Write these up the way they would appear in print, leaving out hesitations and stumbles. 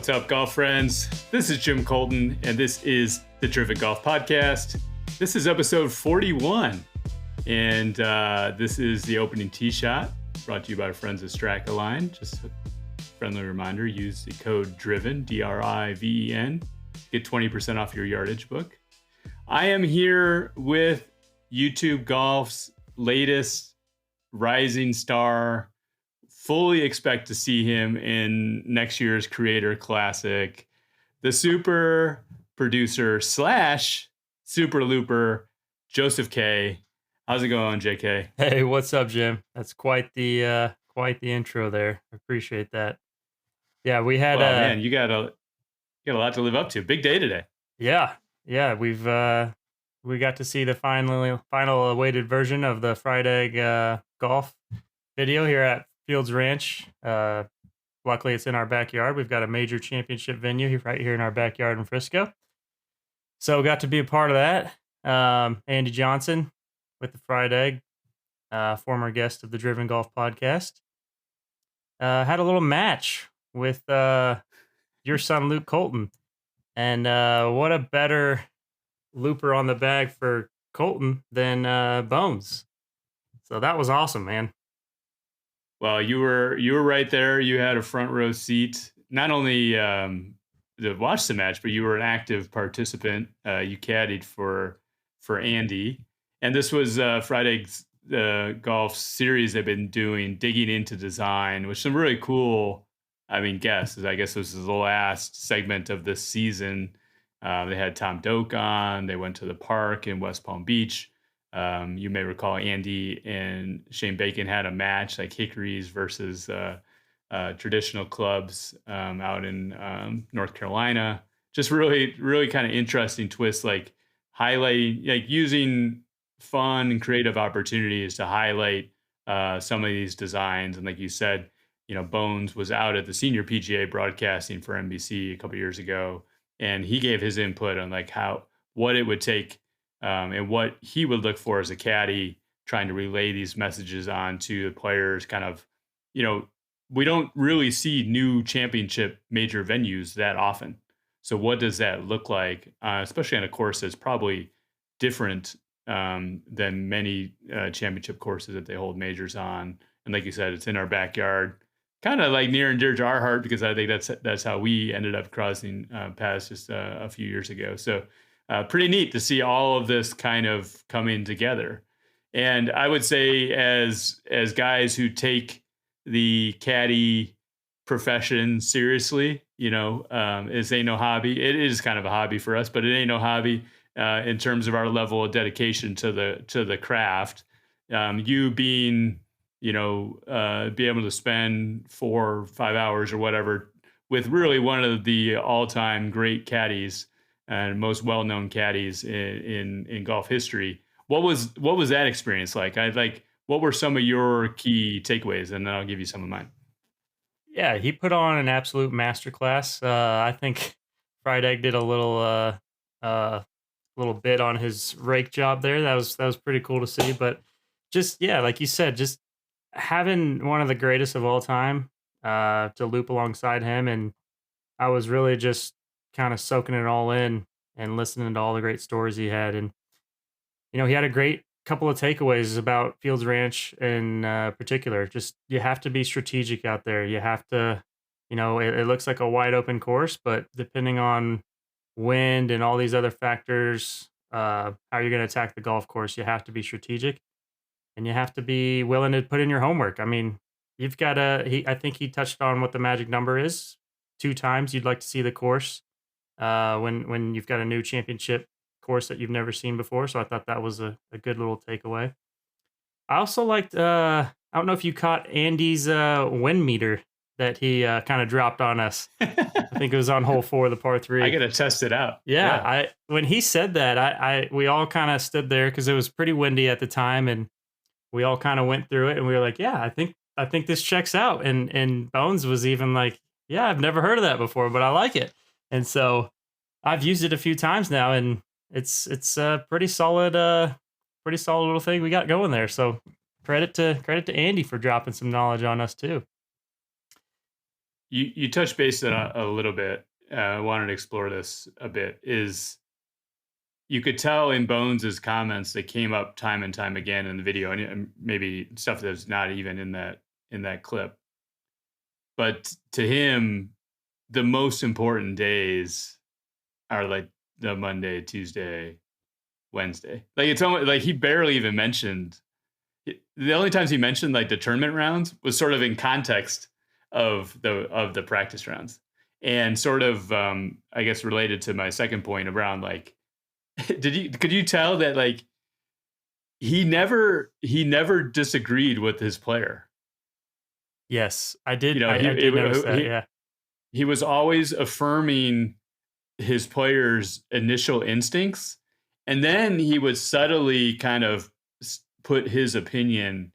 What's up, golf friends? This is Jim Colton, and this is the Driven Golf Podcast. This is episode 41, and this is the opening tee shot brought to you by our friends at Strakaline. Just a friendly reminder, use the code DRIVEN, D-R-I-V-E-N, get 20% off your yardage book. I am here with YouTube Golf's latest rising star. Fully expect to see him in next year's Creator Classic. The super producer slash super looper, Joseph K. How's it going, JK? Hey, what's up, Jim? That's quite the intro there. I appreciate that. Yeah, we had man, you got a lot to live up to. Big day today. Yeah, we got to see the final awaited version of the fried egg golf video here at Fields Ranch. Luckily, it's in our backyard. We've got a major championship venue right here in our backyard in Frisco. So got to be a part of that. Andy Johnson with the fried egg, former guest of the Driven Golf Podcast. Had a little match with your son, Luke Colton. And what a better looper on the bag for Colton than Bones. So that was awesome, man. Well, you were right there. You had a front row seat, not only to watch the match, but you were an active participant. You caddied for Andy, and this was Fried Eggs golf series they've been doing, digging into design, which some really cool. Guests. I guess this is the last segment of this season. They had Tom Doak on. They went to the park in West Palm Beach. You may recall Andy and Shane Bacon had a match, like Hickories versus traditional clubs out in North Carolina. Just really, really kind of interesting twist, like highlighting, like using fun and creative opportunities to highlight some of these designs. And like you said, Bones was out at the senior PGA broadcasting for NBC a couple years ago, and he gave his input on like what it would take and what he would look for as a caddy trying to relay these messages on to the players. Kind of, we don't really see new championship major venues that often. So what does that look like, especially on a course that's probably different than many championship courses that they hold majors on? And like you said, it's in our backyard. Kind of like near and dear to our heart, because I think that's how we ended up crossing paths just a few years ago. So pretty neat to see all of this kind of coming together. And I would say as guys who take the caddy profession seriously, it ain't no hobby. It is kind of a hobby for us, but it ain't no hobby in terms of our level of dedication to the craft. You being be able to spend 4 or 5 hours or whatever with really one of the all-time great caddies and most well-known caddies in golf history. What was that experience like? What were some of your key takeaways? And then I'll give you some of mine. Yeah, he put on an absolute masterclass. I think Fried Egg did a little bit on his rake job there. That was pretty cool to see. But just, yeah, like you said, just having one of the greatest of all time to loop alongside him, and I was really just kind of soaking it all in and listening to all the great stories he had. And he had a great couple of takeaways about Fields Ranch in particular. Just, you have to be strategic out there. You have to, it looks like a wide open course, but depending on wind and all these other factors, how you're going to attack the golf course, you have to be strategic. And you have to be willing to put in your homework. You've got I think he touched on what the magic number is. 2 times you'd like to see the course when you've got a new championship course that you've never seen before. So I thought that was a good little takeaway. I also liked, I don't know if you caught Andy's wind meter that he kind of dropped on us. I think it was on hole 4 of the par 3. I got to test it out. Yeah. When he said that, we all kind of stood there because it was pretty windy at the time, and we all kind of went through it, and we were like, yeah, I think this checks out. And Bones was even like, yeah, I've never heard of that before, but I like it. And so I've used it a few times now, and it's a pretty solid little thing we got going there. So credit to Andy for dropping some knowledge on us too. you touched base on a little bit. I wanted to explore this a bit. Is you could tell in Bones's comments that came up time and time again in the video, and maybe stuff that's not even in that clip. But to him, the most important days are like the Monday, Tuesday, Wednesday. Like it's almost like he barely even mentioned the only times he mentioned like the tournament rounds was sort of in context of the practice rounds. And sort of I guess related to my second point around like could you tell that like he never disagreed with his player. Yes, You know, I did notice that, yeah. he was always affirming his players' initial instincts, and then he would subtly kind of put his opinion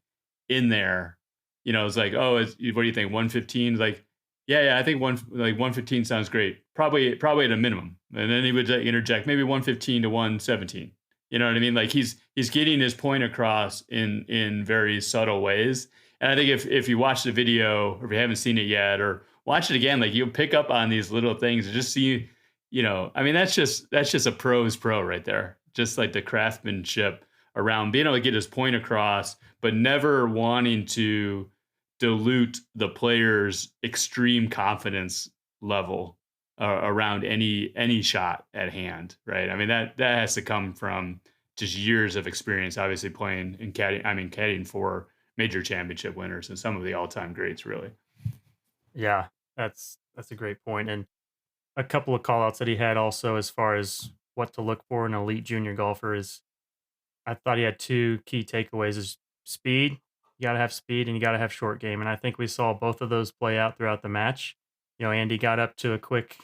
in there. You know, it's like, oh, what do you think? 115? Like, yeah, I think 115 sounds great. Probably at a minimum. And then he would interject, maybe 115 to 117. You know what I mean? Like he's getting his point across in very subtle ways. And I think if you watch the video or if you haven't seen it yet or watch it again, like you'll pick up on these little things and just see, you know, I mean, that's just a pro's pro right there. Just like the craftsmanship around being able to get his point across, but never wanting to dilute the player's extreme confidence level around any shot at hand, right? I mean that has to come from just years of experience, obviously playing in caddying. I mean, caddying for major championship winners and some of the all-time greats, really. Yeah, that's a great point, and a couple of call outs that he had also as far as what to look for in an elite junior golfer is I thought he had 2 key takeaways is speed, you gotta have speed, and you gotta have short game, and I think we saw both of those play out throughout the match. You know, Andy got up to a quick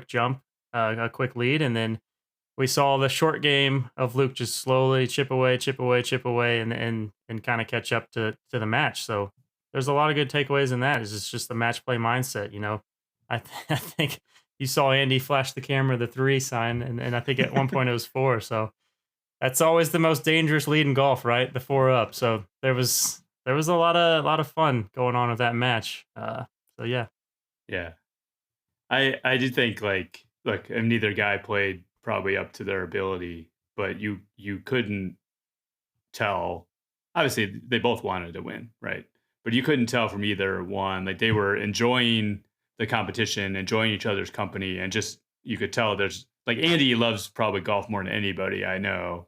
jump, a quick lead, and then we saw the short game of Luke just slowly chip away, chip away, chip away, and kinda catch up to the match, so there's a lot of good takeaways in that, it's just the match play mindset, you know? I think you saw Andy flash the camera the 3 sign, and I think at one point it was 4, so that's always the most dangerous lead in golf, right? The 4 up. So there was a lot of fun going on with that match. So yeah. Yeah. I do think like look, and neither guy played probably up to their ability, but you couldn't tell. Obviously, they both wanted to win, right? But you couldn't tell from either one. Like they were enjoying the competition, enjoying each other's company, and just you could tell there's like Andy loves probably golf more than anybody I know,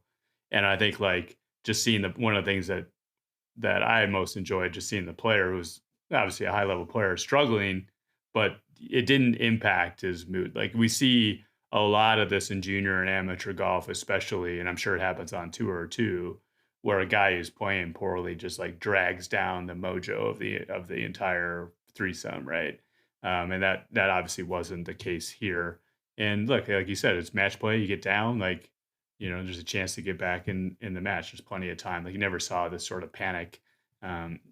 and I think like just seeing the one of the things that I most enjoyed just seeing the player who's obviously a high level player struggling, but it didn't impact his mood. Like we see a lot of this in junior and amateur golf, especially, and I'm sure it happens on tour too, where a guy who's playing poorly just like drags down the mojo of the entire threesome, right? And that obviously wasn't the case here. And look, like you said, it's match play. You get down, like you know, there's a chance to get back in the match. There's plenty of time. Like you never saw this sort of panic,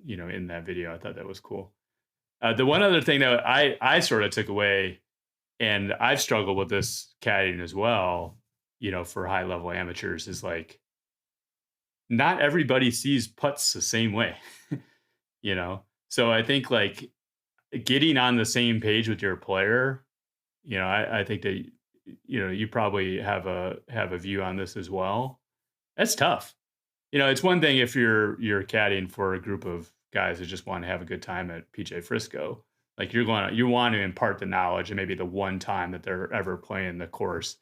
you know, in that video. I thought that was cool. The one other thing that I sort of took away, and I've struggled with this caddying as well, you know, for high level amateurs, is like not everybody sees putts the same way, you know. So I think like getting on the same page with your player, you know, I think that you know you probably have a view on this as well. That's tough. You know, it's one thing if you're caddying for a group of guys that just want to have a good time at PJ Frisco. Like you want to impart the knowledge and maybe the one time that they're ever playing the course.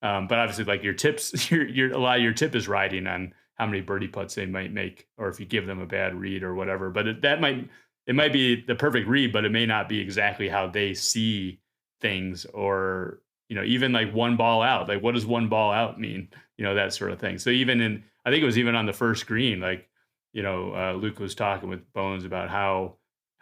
But obviously, like your tips, your a lot of your tip is riding on how many birdie putts they might make, or if you give them a bad read or whatever. But it might be the perfect read, but it may not be exactly how they see things, or you know, even like one ball out. Like, what does one ball out mean? You know, that sort of thing. So even in, I think it was even on the first green, like you know, Luke was talking with Bones about how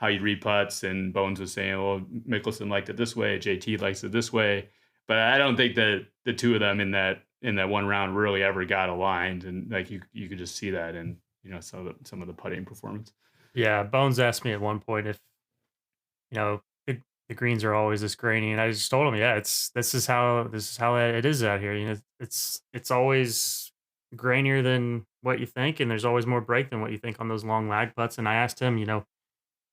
you read putts, and Bones was saying, "Well, Mickelson liked it this way, JT likes it this way." But I don't think that the two of them in that one round really ever got aligned, and like you could just see that in you know some of the putting performance. Yeah. Bones asked me at one point if, you know, the greens are always this grainy. And I just told him, yeah, this is how it is out here. You know, it's always grainier than what you think, and there's always more break than what you think on those long lag putts. And I asked him, you know,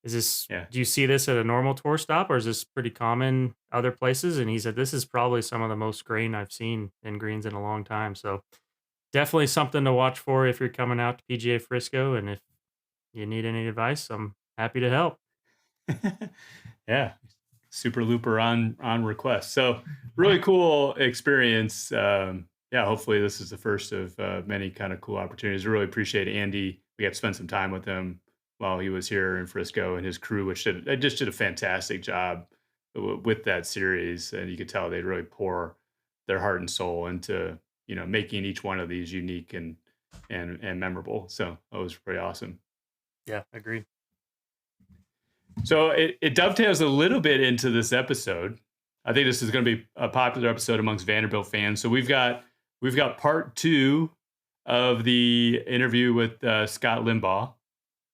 is this, Yeah. do you see this at a normal tour stop, or is this pretty common other places? And he said, this is probably some of the most grain I've seen in greens in a long time. So definitely something to watch for if you're coming out to PGA Frisco. And if you need any advice, I'm happy to help. Yeah. Super Looper on request. So really cool experience. Yeah, hopefully this is the first of many kind of cool opportunities. I really appreciate Andy. We got to spend some time with him while he was here in Frisco, and his crew, which just did a fantastic job with that series. And you could tell they'd really pour their heart and soul into, making each one of these unique and memorable. So that was pretty awesome. Yeah, agreed. So it dovetails a little bit into this episode. I think this is going to be a popular episode amongst Vanderbilt fans. So we've got part 2 of the interview with Scott Limbaugh.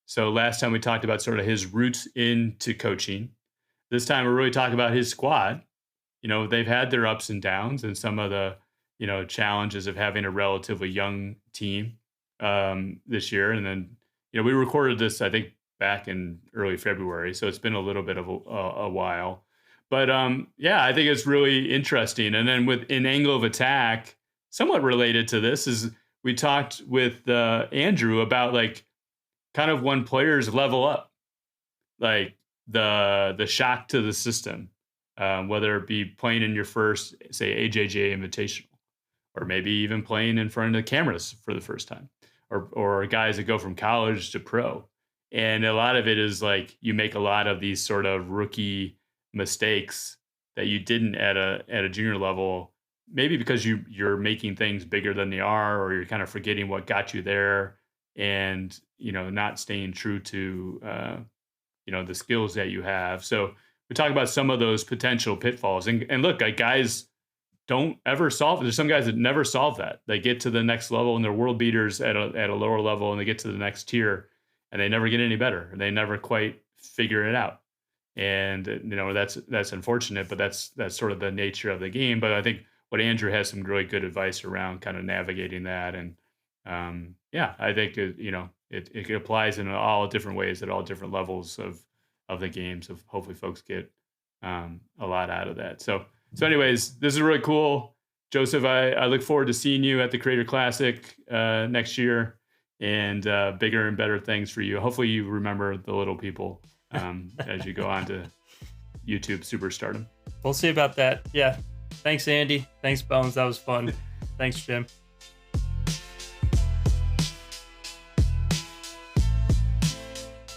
So last time we talked about sort of his roots into coaching. This time we're really talking about his squad. They've had their ups and downs and some of the, challenges of having a relatively young team this year. And then, we recorded this, I think, back in early February. So it's been a little bit of a while. But yeah, I think it's really interesting. And then in Angle of Attack, somewhat related to this, is we talked with Andrew about like kind of when players level up, like the shock to the system, whether it be playing in your first, say, AJJ Invitational, or maybe even playing in front of the cameras for the first time, or guys that go from college to pro. And a lot of it is like you make a lot of these sort of rookie mistakes that you didn't at a junior level, maybe because you're making things bigger than they are, or you're kind of forgetting what got you there, and not staying true to the skills that you have. So we talk about some of those potential pitfalls, and look, like, guys don't ever solve it. There's some guys that never solve that. They get to the next level and they're world beaters at a lower level, and they get to the next tier and they never get any better. They never quite figure it out. And that's unfortunate, but that's sort of the nature of the game. But I think what Andrew has some really good advice around kind of navigating that. And yeah, I think it applies in all different ways at all different levels of the game. So hopefully folks get a lot out of that. So anyways, this is really cool. Joseph, I look forward to seeing you at the Creator Classic next year, and bigger and better things for you. Hopefully you remember the little people as you go on to YouTube superstardom. We'll see about that. Yeah. Thanks, Andy. Thanks, Bones. That was fun. Thanks, Jim.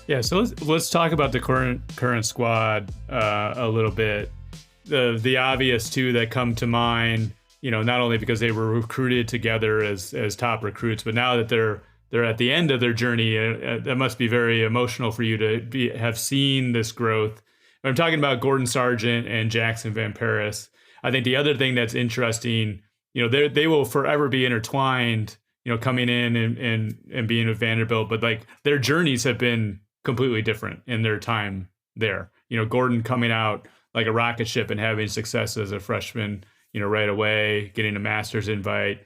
Yeah, so let's talk about the current squad a little bit. The obvious two that come to mind, not only because they were recruited together as top recruits, but now that they're at the end of their journey, that must be very emotional for you to have seen this growth. I'm talking about Gordon Sargent and Jackson Van Paris. I think the other thing that's interesting, they will forever be intertwined, coming in and being with Vanderbilt, but like their journeys have been completely different in their time there. Gordon coming out like a rocket ship and having success as a freshman, right away, getting a master's invite,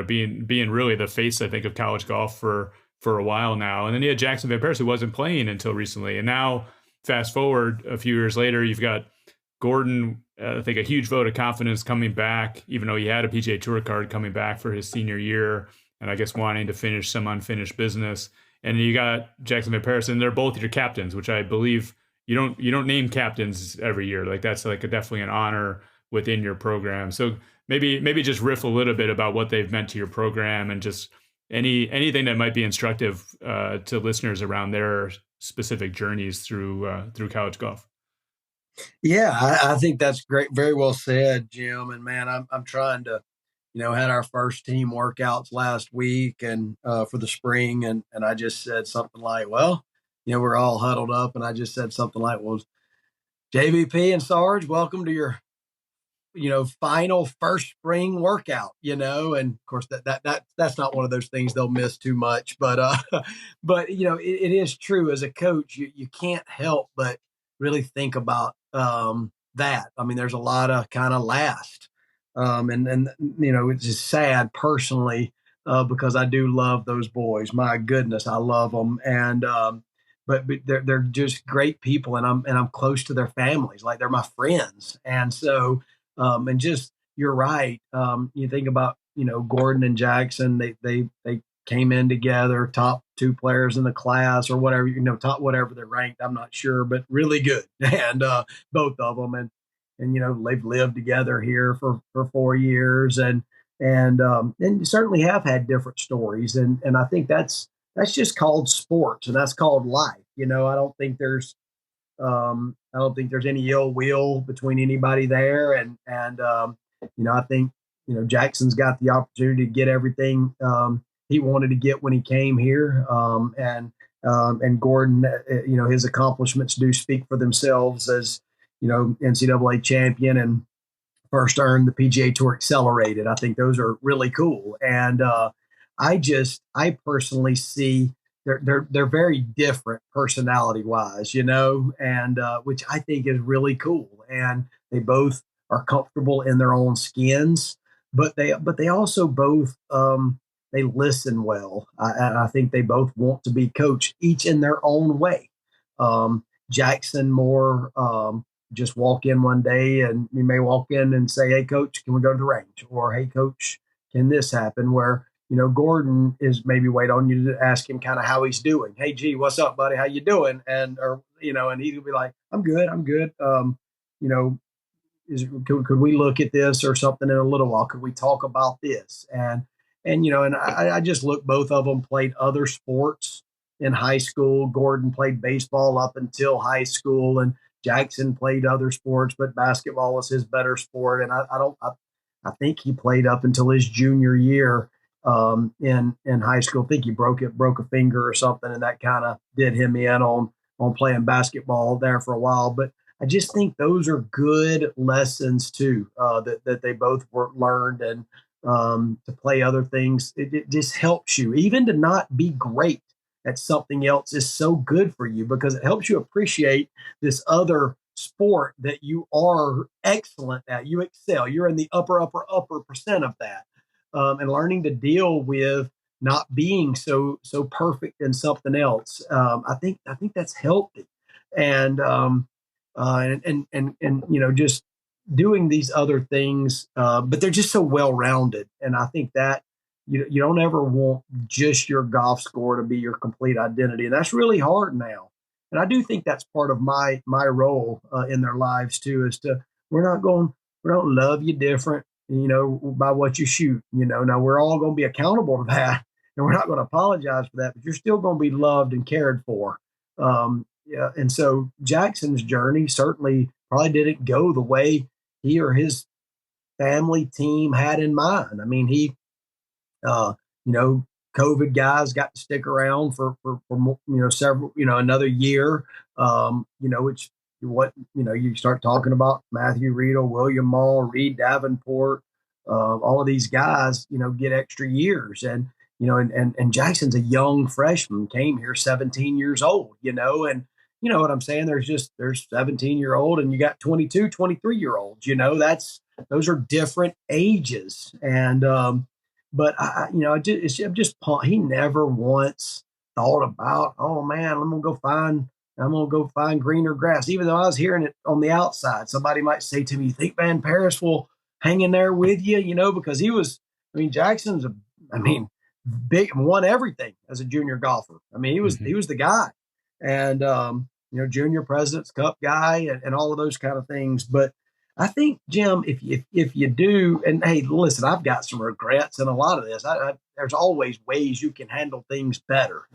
being really the face, I think, of college golf for a while now. And then you had Jackson Van Paris, who wasn't playing until recently. And now fast forward a few years later, you've got Gordon, I think a huge vote of confidence coming back, even though he had a PGA Tour card, coming back for his senior year, and I guess wanting to finish some unfinished business. And you got Jackson Van Paris, and they're both your captains, which I believe you don't name captains every year. Like that's like definitely an honor within your program. So maybe just riff a little bit about what they've meant to your program, and just anything that might be instructive to listeners around their specific journeys through college golf. Yeah, I think that's great. Very well said, Jim. And man, I'm trying to, had our first team workouts last week and for the spring, and I just said something like, well, we're all huddled up, and I just said something like, well, JVP and Sarge, welcome to your final first spring workout, and of course that's not one of those things they'll miss too much, but it is true. As a coach, you can't help but really think about that. I mean, there's a lot of kind of last, and it's just sad personally because I do love those boys. My goodness, I love them, and but they're just great people, and I'm close to their families, like they're my friends. And so and just you're right. You think about Gordon and Jackson. They came in together, top two players in the class or whatever, top whatever they're ranked. I'm not sure, but really good. And both of them, and they've lived together here for 4 years, and certainly have had different stories, and I think that's just called sports, and that's called life. I don't think there's any ill will between anybody there, and I think Jackson's got the opportunity to get everything he wanted to get when he came here, and Gordon, his accomplishments do speak for themselves as NCAA champion and first earned the PGA Tour Accelerated. I think those are really cool, and I personally see they're very different personality wise, and which I think is really cool. And they both are comfortable in their own skins, but they also both they listen well. I think they both want to be coached, each in their own way. Jackson more just walk in one day, and you may walk in and say, "Hey, coach, can we go to the range?" Or, "Hey, coach, can this happen?" Where Gordon is maybe wait on you to ask him kind of how he's doing. "Hey, G, what's up, buddy? How you doing?" And he'll be like, "I'm good, I'm good." You know, could we look at this or something in a little while? Could we talk about this? And I just look. Both of them played other sports in high school. Gordon played baseball up until high school, and Jackson played other sports, but basketball was his better sport. And I think he played up until his junior year in high school. I think he broke a finger or something, and that kind of did him in on playing basketball there for a while. But I just think those are good lessons too that they both learned, and to play other things. It just helps you, even to not be great at something else is so good for you, because it helps you appreciate this other sport that you are excellent at. You excel. You're in the upper percent of that, and learning to deal with not being so perfect in something else. I think that's healthy, and just doing these other things, but they're just so well rounded, and I think that you don't ever want just your golf score to be your complete identity, and that's really hard now. And I do think that's part of my role in their lives too, is to we don't love you different, by what you shoot. Now we're all going to be accountable to that, and we're not going to apologize for that, but you're still going to be loved and cared for. Yeah, and so Jackson's journey certainly probably didn't go the way he or his family team had in mind. I mean, uh, COVID guys got to stick around for several, another year, which you start talking about Matthew Riedel, William Mall, Reed Davenport, all of these guys, get extra years. And, and Jackson's a young freshman, came here 17 years old, and you know what I'm saying? There's 17-year-old and you got 22, 23-year-olds, those are different ages. And, but I'm just he never once thought about, oh man, I'm gonna go find greener grass. Even though I was hearing it on the outside, somebody might say to me, "You think Van Paris will hang in there with you?" Because Jackson's big, won everything as a junior golfer. He was the guy, and junior President's Cup guy, and all of those kind of things. But I think, Jim, if you do, and hey, listen, I've got some regrets in a lot of this. There's always ways you can handle things better,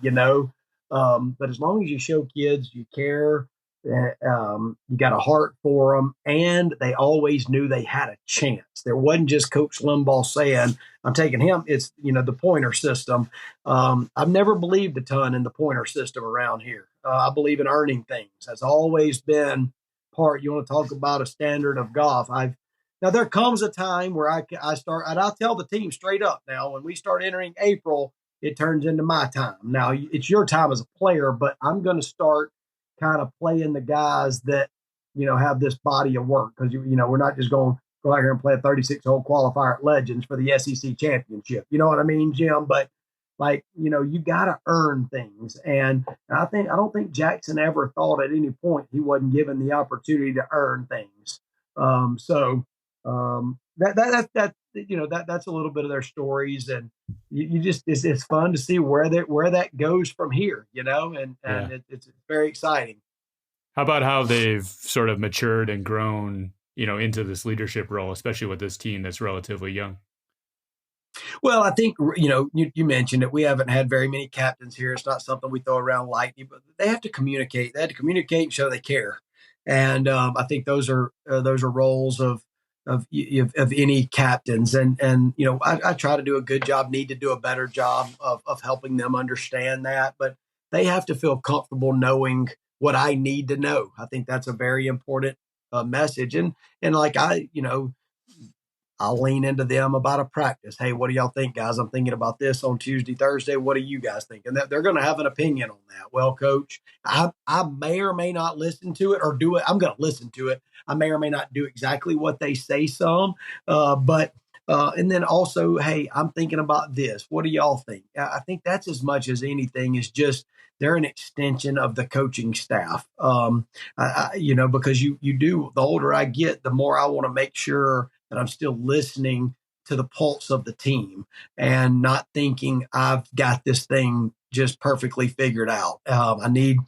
but as long as you show kids you care, you got a heart for them, and they always knew they had a chance. There wasn't just Coach Limbaugh saying, "I'm taking him." It's, the pointer system. I've never believed a ton in the pointer system around here. I believe in earning things. That's always been part. You want to talk about a standard of golf. Now there comes a time where I start, and I'll tell the team straight up now, when we start entering April, it turns into my time. Now it's your time as a player, but I'm going to start kind of playing the guys that, have this body of work, because, we're not just going to go out here and play a 36-hole qualifier at Legends for the SEC championship. You know what I mean, Jim? But Like, you got to earn things. And I don't think Jackson ever thought at any point he wasn't given the opportunity to earn things. That's a little bit of their stories, and you just it's fun to see where that goes from here, and Yeah. it's very exciting. How about how they've sort of matured and grown, into this leadership role, especially with this team that's relatively young? Well, I think you mentioned it. We haven't had very many captains here. It's not something we throw around lightly, but they have to communicate. They have to communicate and show they care. And I think those are roles of any captains. And I try to do a good job. Need to do a better job of helping them understand that. But they have to feel comfortable knowing what I need to know. I think that's a very important message. And like I'll lean into them about a practice. Hey, what do y'all think, guys? I'm thinking about this on Tuesday, Thursday. What do you guys think? And they're going to have an opinion on that. Well, coach, I may or may not listen to it or do it. I'm going to listen to it. I may or may not do exactly what they say but and then also, hey, I'm thinking about this. What do y'all think? I think that's as much as anything is just they're an extension of the coaching staff. Because you do, the older I get, the more I want to make sure that I'm still listening to the pulse of the team and not thinking I've got this thing just perfectly figured out. I need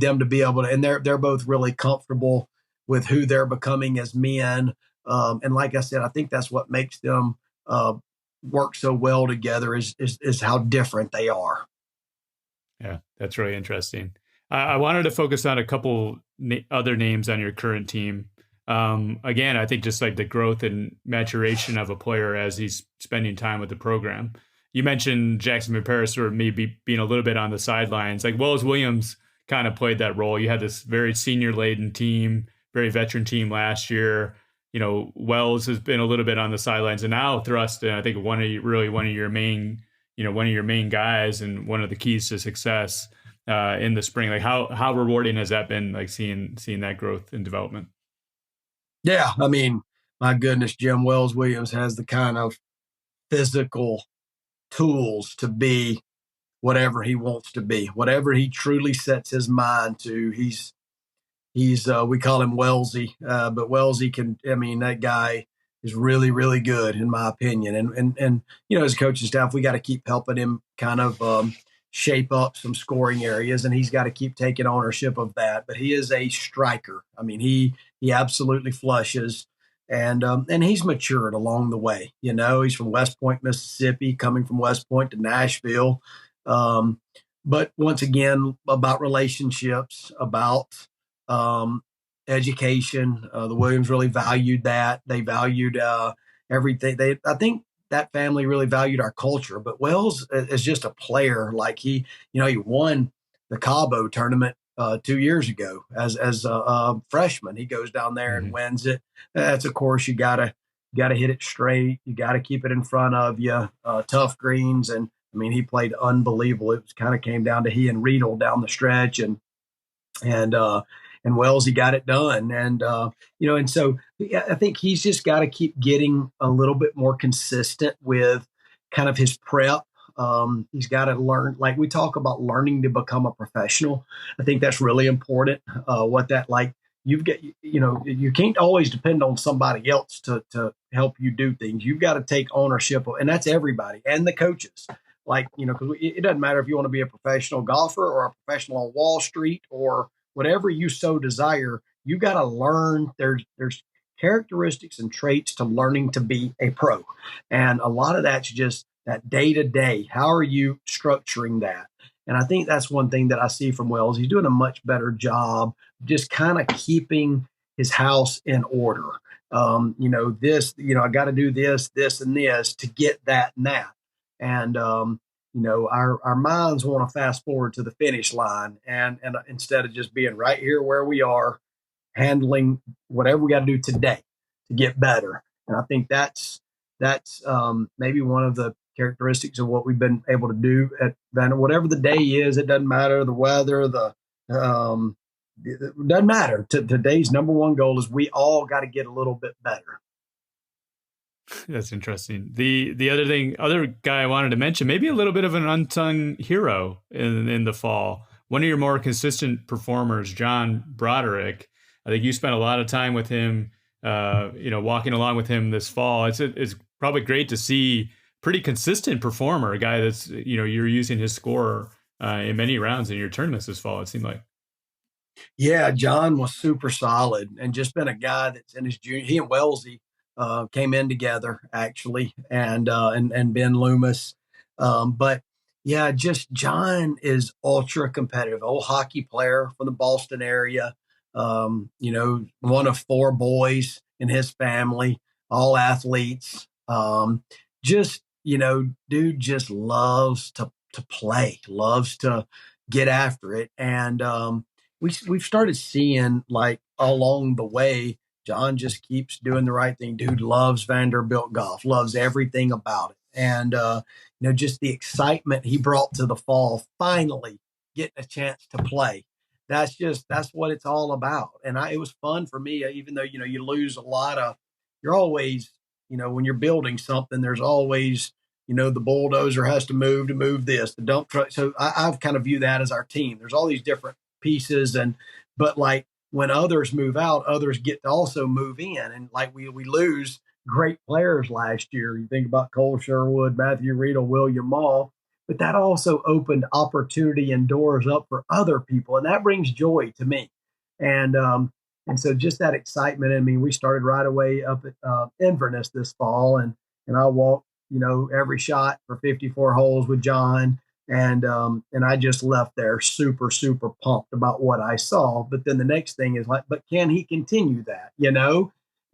them to be able to, and they're both really comfortable with who they're becoming as men. And like I said, I think that's what makes them work so well together is how different they are. Yeah, that's really interesting. I wanted to focus on a couple other names on your current team. Again, I think just like the growth and maturation of a player as he's spending time with the program. You mentioned Jackson Paris or maybe being a little bit on the sidelines. Like Wells Williams kind of played that role. You had this very senior laden team, very veteran team last year. Wells has been a little bit on the sidelines, and now thrust. And I think one of your main guys and one of the keys to success in the spring. Like how rewarding has that been? Like seeing that growth and development. Yeah, I mean, my goodness, Jim Wells Williams has the kind of physical tools to be whatever he wants to be, whatever he truly sets his mind to. He's we call him Wellsy, but Wellsy that guy is really, really good in my opinion. And as a coaching staff, we got to keep helping him kind of shape up some scoring areas, and he's got to keep taking ownership of that. But he is a striker. I mean, he absolutely flushes, and he's matured along the way. He's from West Point, Mississippi, coming from West Point to Nashville. But once again, about relationships, about education. The Williams really valued that. They valued everything. I think that family really valued our culture. But Wells is just a player. Like he won the Cabo tournament 2 years ago as a freshman. He goes down there and wins it. That's of course you gotta hit it straight. You gotta keep it in front of you. Tough greens, and I mean he played unbelievable. It kind of came down to he and Riedel down the stretch, and Wells, he got it done. And so I think he's just got to keep getting a little bit more consistent with kind of his prep. He's got to learn, like we talk about learning to become a professional. I think that's really important. What that like, you've got, you can't always depend on somebody else to help you do things. You've got to take ownership of, and that's everybody and the coaches. Like, because it doesn't matter if you want to be a professional golfer or a professional on Wall Street or whatever you so desire, you got to learn. There's characteristics and traits to learning to be a pro. And a lot of that's just that day to day. How are you structuring that? And I think that's one thing that I see from Wells. He's doing a much better job just kind of keeping his house in order. I got to do this, and this to get that and that. And, our minds want to fast forward to the finish line and instead of just being right here where we are, handling whatever we got to do today to get better. And I think that's maybe one of the characteristics of what we've been able to do at Vanderbilt. Whatever the day is, it doesn't matter. The weather, it doesn't matter. Today's number one goal is we all got to get a little bit better. That's interesting. Other guy I wanted to mention, maybe a little bit of an unsung hero in the fall. One of your more consistent performers, John Broderick. I think you spent a lot of time with him, walking along with him this fall. It's probably great to see pretty consistent performer, a guy that's you're using his score in many rounds in your tournaments this fall. It seemed like. Yeah, John was super solid and just been a guy that's in his junior. He and Wellesley came in together actually, and Ben Loomis. But yeah, just John is ultra competitive. Old hockey player from the Boston area. One of four boys in his family, all athletes. Dude just loves to play, loves to get after it, and we've started seeing like along the way, John just keeps doing the right thing. Dude loves Vanderbilt golf, loves everything about it, and just the excitement he brought to the fall. Finally, getting a chance to play. That's what it's all about. And it was fun for me, even though you lose a lot of. You're always when you're building something, there's always the bulldozer has to move this, the dump truck. So I've kind of view that as our team. There's all these different pieces, but like when others move out, others get to also move in, and like we lose great players last year. You think about Cole Sherwood, Matthew Riedel, William Mall, but that also opened opportunity and doors up for other people, and that brings joy to me. And so just that excitement. I mean, we started right away up at Inverness this fall, and I walked every shot for 54 holes with John. And I just left there super, super pumped about what I saw. But then the next thing is like, but can he continue that,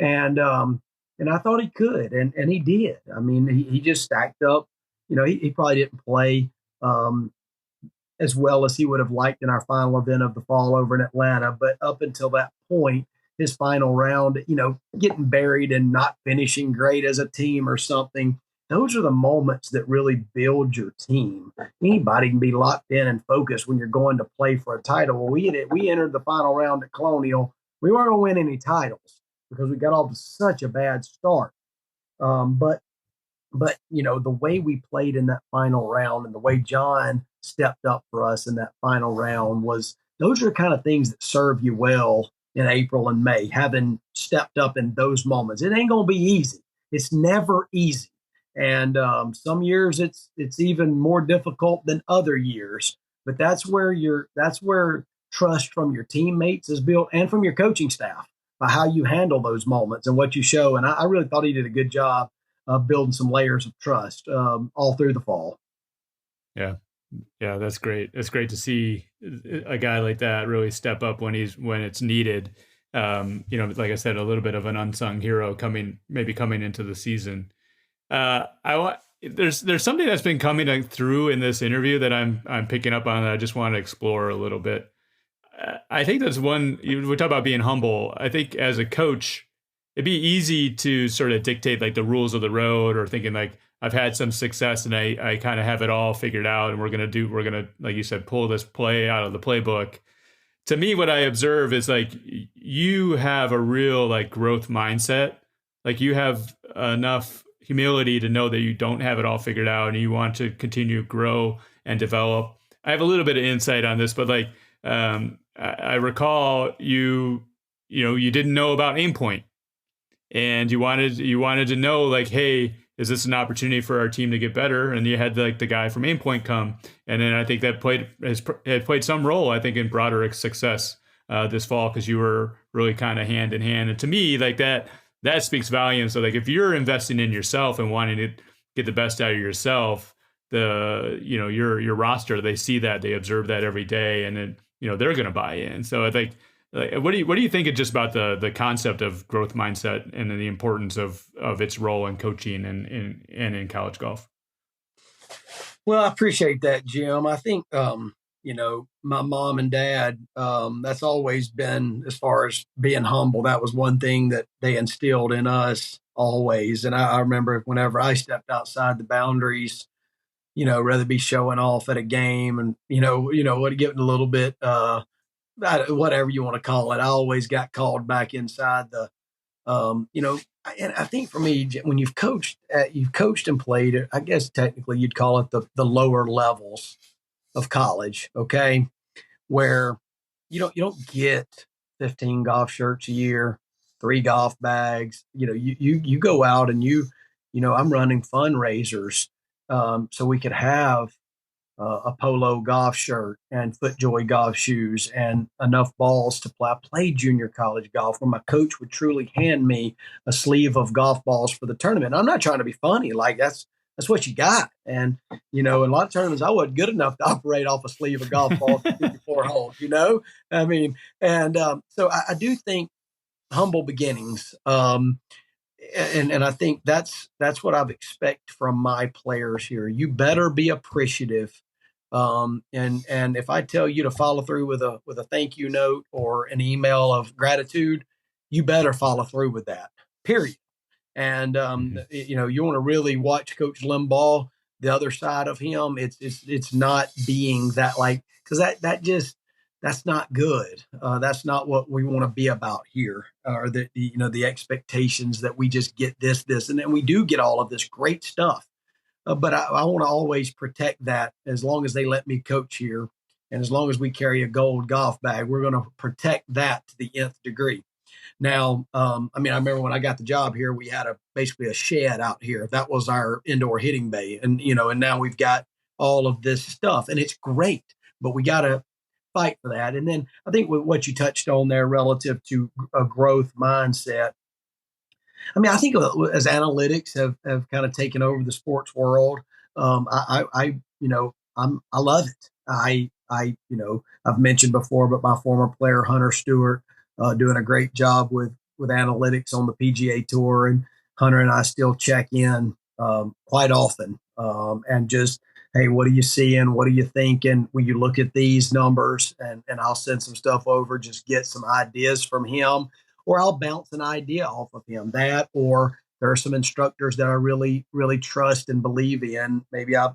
And I thought he could, and he did. I mean, he just stacked up. He probably didn't play as well as he would have liked in our final event of the fall over in Atlanta. But up until that point, his final round, getting buried and not finishing great as a team or something, those are the moments that really build your team. Anybody can be locked in and focused when you're going to play for a title. Well, we entered the final round at Colonial. We weren't going to win any titles because we got off to such a bad start. But the way we played in that final round and the way John stepped up for us in that final round those are the kind of things that serve you well in April and May, having stepped up in those moments. It ain't going to be easy. It's never easy. And some years it's even more difficult than other years. But that's where trust from your teammates is built and from your coaching staff by how you handle those moments and what you show. And I really thought he did a good job of building some layers of trust all through the fall. Yeah, that's great. It's great to see a guy like that really step up when it's needed. Like I said, a little bit of an unsung hero coming into the season. There's something that's been coming through in this interview that I'm picking up on that I just want to explore a little bit. I think that's one. We talk about being humble. I think as a coach, it'd be easy to sort of dictate like the rules of the road, or thinking like I've had some success and I kind of have it all figured out, and we're gonna like you said, pull this play out of the playbook. To me, what I observe is like you have a real like growth mindset. Like you have enough humility to know that you don't have it all figured out and you want to continue to grow and develop. I have a little bit of insight on this, but like I recall you didn't know about aim point, and you wanted to know like, hey, is this an opportunity for our team to get better? And you had like the guy from aim point come, and then I think that had played some role, I think, in Broderick's success this fall, because you were really kind of hand in hand. And to me, like that speaks volumes. So like if you're investing in yourself and wanting to get the best out of yourself, your roster, they see that, they observe that every day, and then they're going to buy in. So I think, what do you think of just about the concept of growth mindset and the importance of its role in coaching and in college golf? Well, I appreciate that, Jim. I think my mom and dad, that's always been, as far as being humble, that was one thing that they instilled in us always. And I remember whenever I stepped outside the boundaries, rather be showing off at a game and, getting a little bit, whatever you want to call it. I always got called back inside And I think for me, when you've coached and played, I guess technically you'd call it the lower levels of college, okay, where you don't get 15 golf shirts a year, 3 golf bags. You go out and I'm running fundraisers, so we could have a polo golf shirt and FootJoy golf shoes and enough balls to play. I played junior college golf where my coach would truly hand me a sleeve of golf balls for the tournament. I'm not trying to be funny. Like that's what you got. And, in a lot of tournaments, I wasn't good enough to operate off a sleeve of golf balls for 54 holes, I mean, and so I do think humble beginnings. And I think that's what I've expect from my players here. You better be appreciative. And if I tell you to follow through with a thank you note or an email of gratitude, you better follow through with that. Period. And you want to really watch Coach Limbaugh. The other side of him, it's not being that, like, because that's not good. That's not what we want to be about here. Or the expectations that we just get this, and then we do get all of this great stuff. But I want to always protect that as long as they let me coach here. And as long as we carry a gold golf bag, we're going to protect that to the nth degree. Now, I remember when I got the job here, we had basically a shed out here. That was our indoor hitting bay. And now we've got all of this stuff and it's great, but we got to fight for that. And then I think with what you touched on there relative to a growth mindset, I think as analytics have kind of taken over the sports world, I love it. I've mentioned before, but my former player Hunter Stewart doing a great job with analytics on the PGA Tour, and Hunter and I still check in quite often, and just, hey, what are you seeing? What are you thinking? Will you look at these numbers? And I'll send some stuff over, just get some ideas from him, or I'll bounce an idea off of him. That, or there are some instructors that I really, really trust and believe in. Maybe I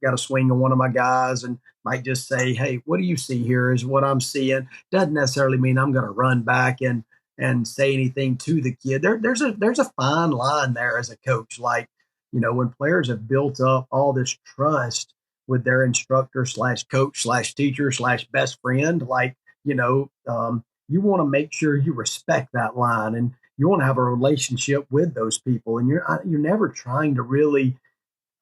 got a swing on one of my guys and might just say, hey, what do you see here is what I'm seeing. Doesn't necessarily mean I'm going to run back and say anything to the kid. There's a fine line there as a coach. Like, when players have built up all this trust with their instructor / coach / teacher / best friend, like, you want to make sure you respect that line, and you want to have a relationship with those people. And you're never trying to really,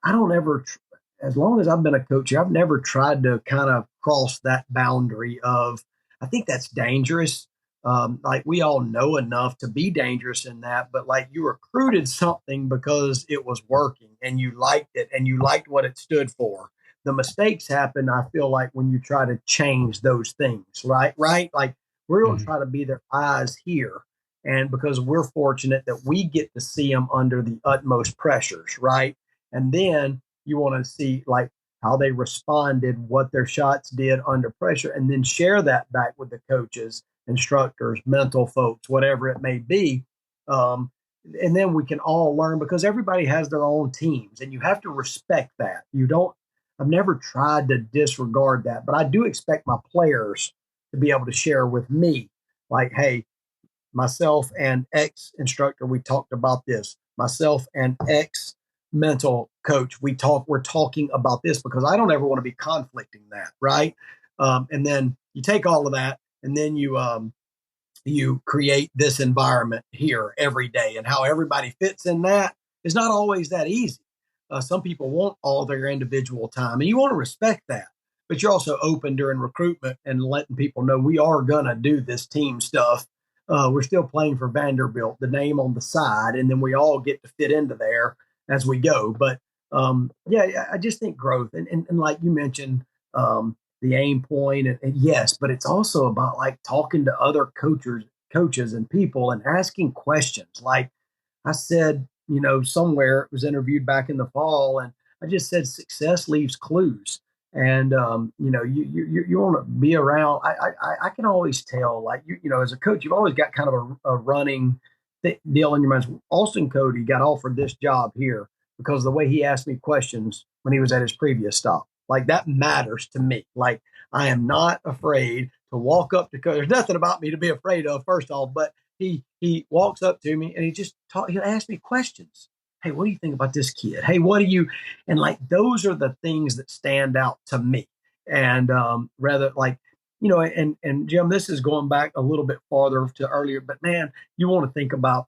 as long as I've been a coach, I've never tried to kind of cross that boundary of, I think that's dangerous. Like, we all know enough to be dangerous in that, but like, you recruited something because it was working and you liked it and you liked what it stood for. The mistakes happen, I feel like, when you try to change those things, right? Like, we're going to try to be their eyes here. And because we're fortunate that we get to see them under the utmost pressures, right? And then you want to see, like, how they responded, what their shots did under pressure, and then share that back with the coaches, instructors, mental folks, whatever it may be. And then we can all learn, because everybody has their own teams, and you have to respect that. I've never tried to disregard that, but I do expect my players to be able to share with me, like, hey, myself and X instructor, we talked about this. Myself and X mental coach, we're talking about this, because I don't ever want to be conflicting that, right? And then you take all of that, and then you create this environment here every day, and how everybody fits in that is not always that easy. Some people want all their individual time, and you want to respect that. But you're also open during recruitment and letting people know we are going to do this team stuff. We're still playing for Vanderbilt, the name on the side, and then we all get to fit into there as we go. But I just think growth, and like you mentioned, the aim point, and yes, but it's also about, like, talking to other coaches and people and asking questions. Like I said, somewhere it was interviewed back in the fall, and I just said success leaves clues. And you want to be around. I can always tell, like, as a coach, you've always got kind of a running deal in your mind. Austin Cody got offered this job here because of the way he asked me questions when he was at his previous stop. Like, that matters to me. Like, I am not afraid to walk up to coach. There's nothing about me to be afraid of, first off, but he walks up to me and he'll ask me questions. Hey, what do you think about this kid? Hey, what do you, and like, those are the things that stand out to me. And rather like, and Jim, this is going back a little bit farther to earlier, but man, you want to think about,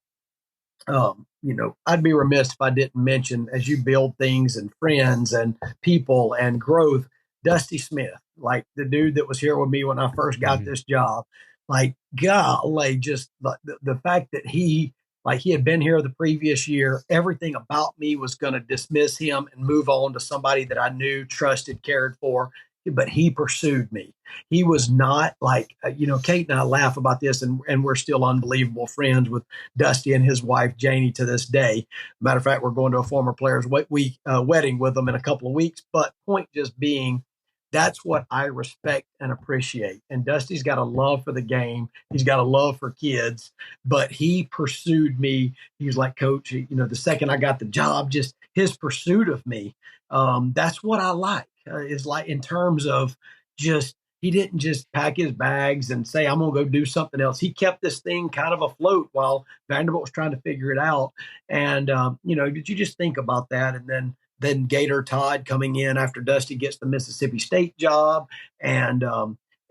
I'd be remiss if I didn't mention, as you build things and friends and people and growth, Dusty Smith, like the dude that was here with me when I first got this job. Like, golly, just the fact that he had been here the previous year, everything about me was going to dismiss him and move on to somebody that I knew, trusted, cared for. But he pursued me. He was not like, Kate and I laugh about this, and we're still unbelievable friends with Dusty and his wife, Janie, to this day. Matter of fact, we're going to a former player's wedding with them in a couple of weeks. But point just being, that's what I respect and appreciate. And Dusty's got a love for the game. He's got a love for kids, but he pursued me. He was like, Coach, the second I got the job, just his pursuit of me. That's what I like. Is like, in terms of just, he didn't just pack his bags and say, I'm going to go do something else. He kept this thing kind of afloat while Vanderbilt was trying to figure it out. And, did you just think about that? And then Gator Todd coming in after Dusty gets the Mississippi State job. And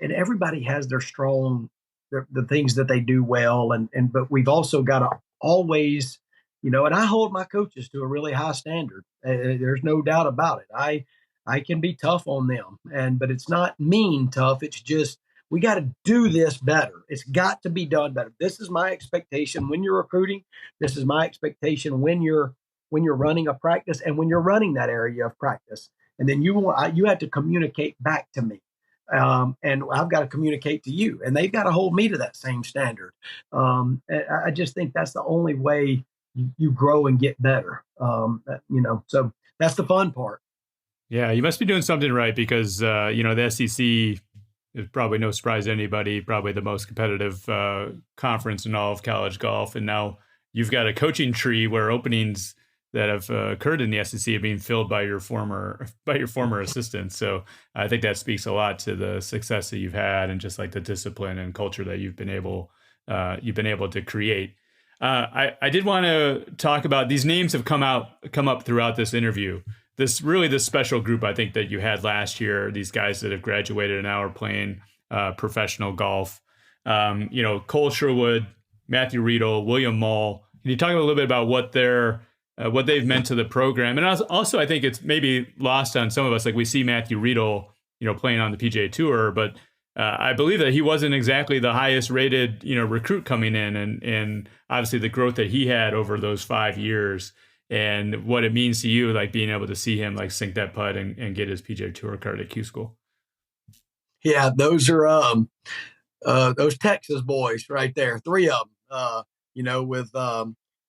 everybody has their strong, the things that they do well. But we've also got to always, and I hold my coaches to a really high standard. There's no doubt about it. I can be tough on them, but it's not mean tough. It's just, we got to do this better. It's got to be done better. This is my expectation when you're recruiting. This is my expectation when you're running a practice and when you're running that area of practice. And then you have to communicate back to me. And I've got to communicate to you, and they've got to hold me to that same standard. I just think that's the only way you grow and get better. So that's the fun part. Yeah, you must be doing something right, because, the SEC is probably no surprise to anybody, probably the most competitive conference in all of college golf. And now you've got a coaching tree where openings that have occurred in the SEC are being filled by your former assistants. So I think that speaks a lot to the success that you've had and just like the discipline and culture that you've been able to create. I did want to talk about, these names have come up throughout this interview. This special group, I think, that you had last year, these guys that have graduated and now are playing professional golf. Cole Sherwood, Matthew Riedel, William Mull. Can you talk a little bit about what they've meant to the program? And also, I think it's maybe lost on some of us. Like, we see Matthew Riedel, playing on the PGA Tour, but I believe that he wasn't exactly the highest rated, recruit coming in, and obviously the growth that he had over those 5 years. And what it means to you, like being able to see him like sink that putt and get his PGA Tour card at Q School. Yeah, those are those Texas boys right there. 3 of them, with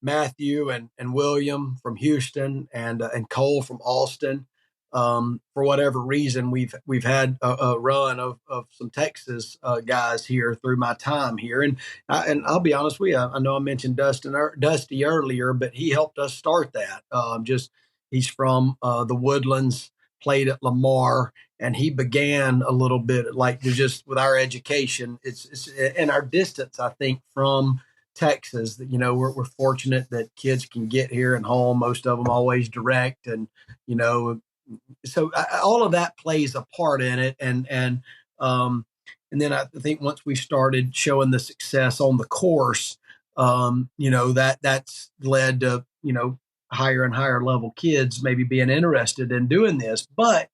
Matthew and William from Houston and Cole from Austin. For whatever reason, we've had a run of some Texas guys here through my time here, and I'll be honest with you, I know I mentioned Dusty earlier, but he helped us start that. He's from the Woodlands, played at Lamar, and he began a little bit like just with our education. It's and our distance, I think, from Texas. We're fortunate that kids can get here and home. Most of them always direct, and so all of that plays a part in it. And then I think once we started showing the success on the course, that's led to, higher and higher level kids maybe being interested in doing this. But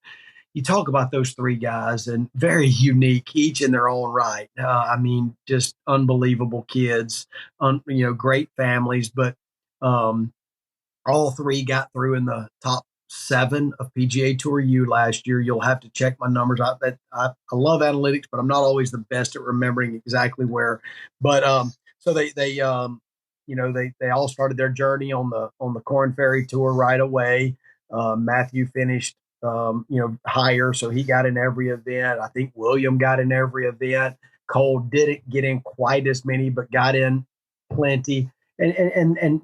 you talk about those 3 guys, and very unique, each in their own right. Just unbelievable kids, great families, but all 3 got through in the top 7 of PGA Tour U last year. You'll have to check my numbers. I love analytics, but I'm not always the best at remembering exactly where. But so they all started their journey on the Korn Ferry Tour right away. Matthew finished higher, so he got in every event. I think William got in every event. Cole didn't get in quite as many, but got in plenty. And then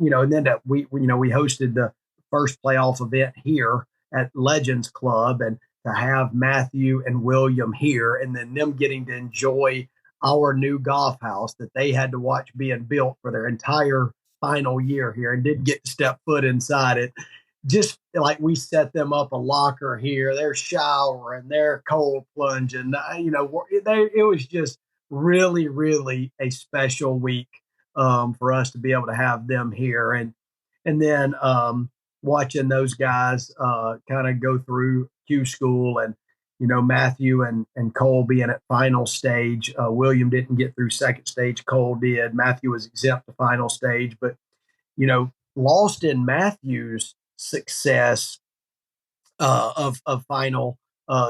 we hosted the first playoff event here at Legends Club, and to have Matthew and William here, and then them getting to enjoy our new golf house that they had to watch being built for their entire final year here and didn't get to step foot inside it. Just like we set them up a locker here, their shower and their cold plunging, it was just really, really a special week for us to be able to have them here. And then watching those guys kind of go through Q school and, Matthew and Cole being at final stage. William didn't get through second stage. Cole did. Matthew was exempt to final stage. But, lost in Matthew's success of final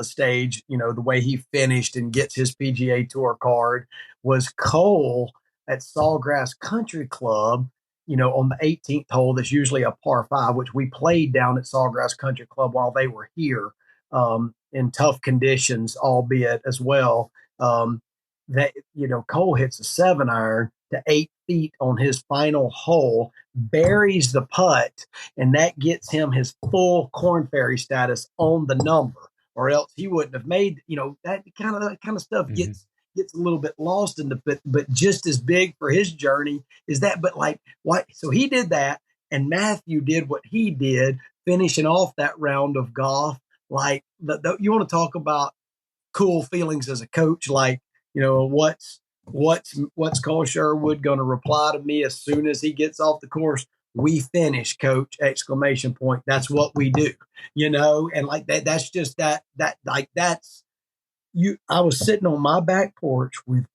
stage, the way he finished and gets his PGA Tour card, was Cole at Sawgrass Country Club, on the 18th hole. That's usually a par 5, which we played down at Sawgrass Country Club while they were here in tough conditions, albeit as well. Cole hits a 7-iron to 8 feet on his final hole, buries the putt, and that gets him his full Korn Ferry status on the number, or else he wouldn't have made. That kind of stuff gets a little bit lost in the but just as big for his journey is that. But like what? So he did that, and Matthew did what he did, finishing off that round of golf. Like you want to talk about cool feelings as a coach, like. What's Cole Sherwood going to reply to me as soon as he gets off the course? We finish, coach! ! That's what we do, and like that. That's just that like that's you. I was sitting on my back porch with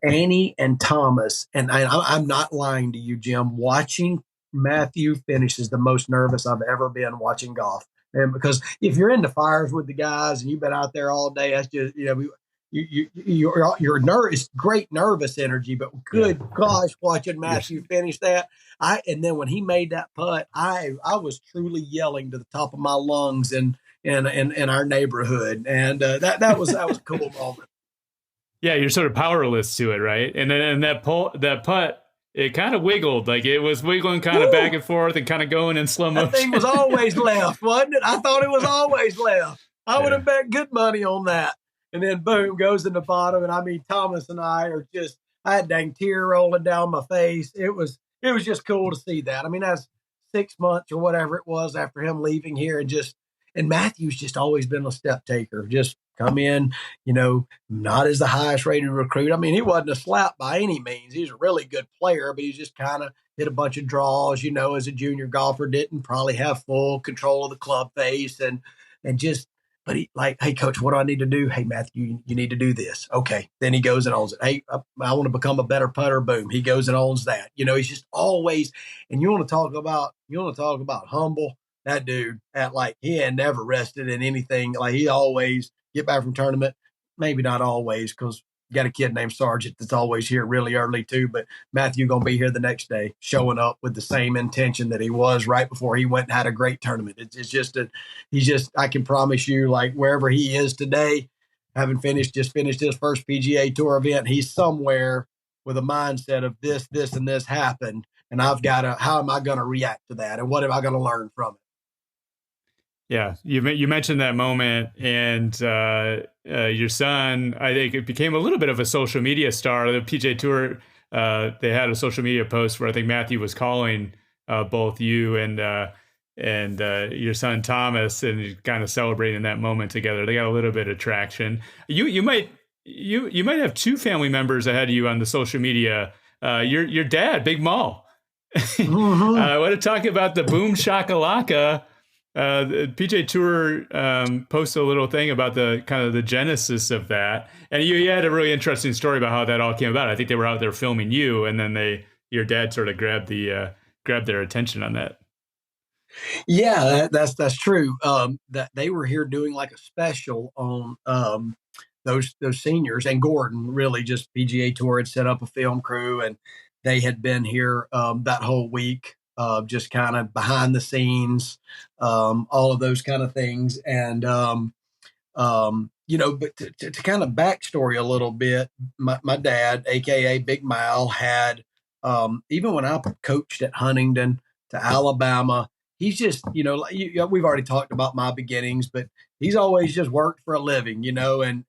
Annie and Thomas, and I'm not lying to you, Jim. Watching Matthew finish is the most nervous I've ever been watching golf, and because if you're in the fires with the guys and you've been out there all day, that's just you're nervous, great nervous energy, but good gosh, watching Matthew finish that, and then when he made that putt, I was truly yelling to the top of my lungs in our neighborhood, and that was a cool moment. Yeah, you're sort of powerless to it, right? And then that putt, it kind of wiggled, like it was wiggling kind of back and forth and kind of going in slow motion. That thing was always left, wasn't it? I thought it was always left. I would have bet good money on that. And then boom, goes in the bottom. And I mean, Thomas and I I had dang tear rolling down my face. It was just cool to see that. I mean, that's 6 months or whatever it was after him leaving here, and Matthew's just always been a step taker. Just come in, not as the highest rated recruit. I mean, he wasn't a slap by any means. He's a really good player, but he's just kind of hit a bunch of draws, as a junior golfer, didn't probably have full control of the club face and just, but he like, hey, coach, what do I need to do? Hey, Matthew, you need to do this. Okay. Then he goes and owns it. Hey, I want to become a better putter. Boom. He goes and owns that. He's just always, and you want to talk about humble. That dude he had never rested in anything. Like he always get back from tournament. Maybe not always, because you got a kid named Sargent that's always here really early too. But Matthew going to be here the next day, showing up with the same intention that he was right before he went and had a great tournament. It's just I can promise you, like wherever he is today, just finished his first PGA Tour event, he's somewhere with a mindset of this, and this happened. And how am I going to react to that? And what am I going to learn from it? Yeah, you mentioned that moment, and your son, I think it became a little bit of a social media star. The PGA Tour, they had a social media post where I think Matthew was calling both you and your son Thomas, and kind of celebrating that moment together. They got a little bit of traction. You might have two family members ahead of you on the social media. Your dad, Big Maul. Mm-hmm. I want to talk about the boom shakalaka. The PGA Tour posted a little thing about the kind of the genesis of that, and you had a really interesting story about how that all came about. I think they were out there filming you, and then your dad sort of grabbed their attention on that. Yeah, that's true. That they were here doing like a special on those seniors, and Gordon really just PGA Tour had set up a film crew, and they had been here that whole week. Just kind of behind the scenes, all of those kind of things. And, but to kind of backstory a little bit, my dad, AKA Big Mal, had, even when I coached at Huntington to Alabama, he's just, we've already talked about my beginnings, but he's always just worked for a living, and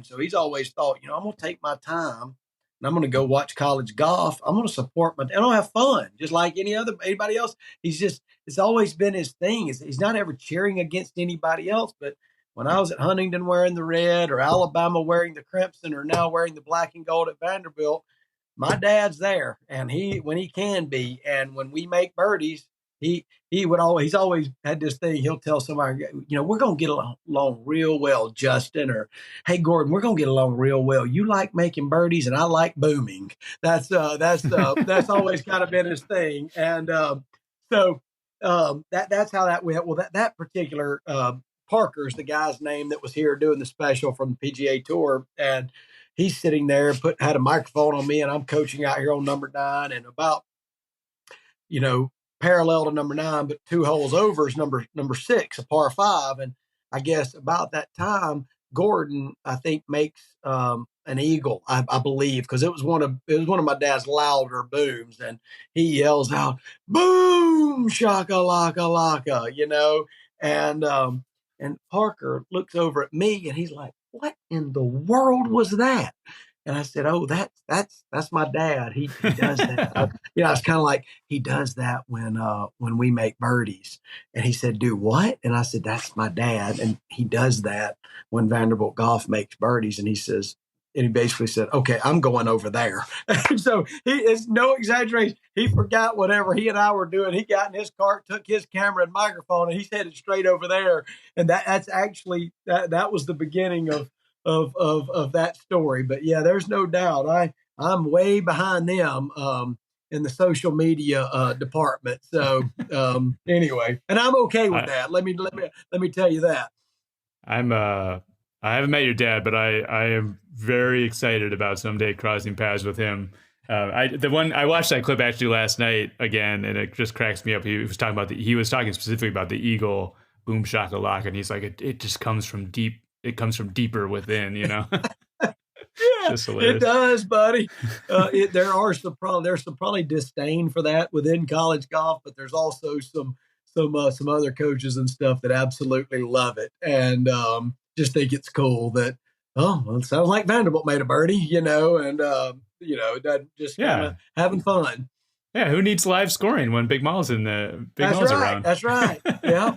so he's always thought, I'm going to take my time and I'm going to go watch college golf. I'm going to support and I'll have fun just like anybody else. It's always been his thing. He's not ever cheering against anybody else, but when I was at Huntington wearing the red, or Alabama wearing the crimson, or now wearing the black and gold at Vanderbilt, my dad's there, and when he can be, and when we make birdies, he's always had this thing. He'll tell somebody, we're gonna get along real well, Justin, or hey Gordon, we're gonna get along real well. You like making birdies, and I like booming. That's always kind of been his thing, and that's how that went. Well, that particular Parker's the guy's name that was here doing the special from the PGA Tour, and he's sitting there, had a microphone on me, and I'm coaching out here on number 9, and about, parallel to number 9, but 2 holes over is number 6, a par 5. And I guess about that time, Gordon, I think, makes an eagle, I believe, because it was one of my dad's louder booms, and he yells out, "Boom, shaka laka laka," and Parker looks over at me, and he's like, "What in the world was that?" And I said, "Oh, that's my dad. He does that." It's kind of like, he does that when we make birdies. And he said, "Do what?" And I said, "That's my dad, and he does that when Vanderbilt Golf makes birdies." And he basically said, "Okay, I'm going over there." And so it's no exaggeration. He forgot whatever he and I were doing. He got in his cart, took his camera and microphone, and he's headed straight over there. And that's actually that was the beginning of that story. But yeah, there's no doubt I'm way behind them in the social media department. So anyway, and I'm okay with that. Let me tell you that. I haven't met your dad, but I am very excited about someday crossing paths with him. I watched that clip actually last night again, and it just cracks me up. He was talking specifically about the eagle, boom shakalaka, and he's like, it just comes from deep. It comes from deeper within, Yeah, it does, buddy. There's some probably disdain for that within college golf, but there's also some other coaches and stuff that absolutely love it, and just think it's cool that, well, it sounds like Vanderbilt made a birdie, and that just kind of having fun. Yeah, who needs live scoring when Big Mal's around? That's right. Yeah.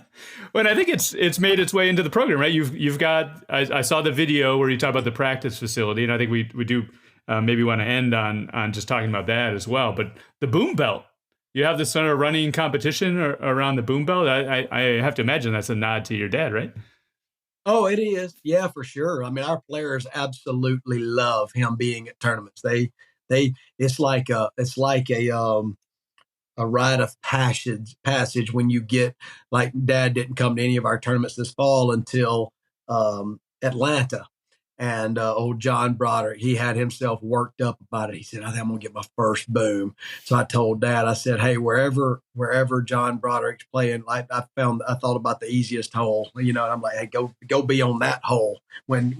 Well, I think it's made its way into the program, right? You've got. I saw the video where you talk about the practice facility, and I think we do maybe want to end on just talking about that as well. But the boom belt, you have this sort of running competition around the boom belt. I have to imagine that's a nod to your dad, right? Oh, it is. Yeah, for sure. I mean, our players absolutely love him being at tournaments. It's like a rite of passage when you get, like, Dad didn't come to any of our tournaments this fall until Atlanta. And old John Broderick, he had himself worked up about it. He said, "I think I'm going to get my first boom." So I told Dad, I said, "Hey, wherever John Broderick's playing, like, I thought about the easiest hole, and I'm like, hey, go be on that hole when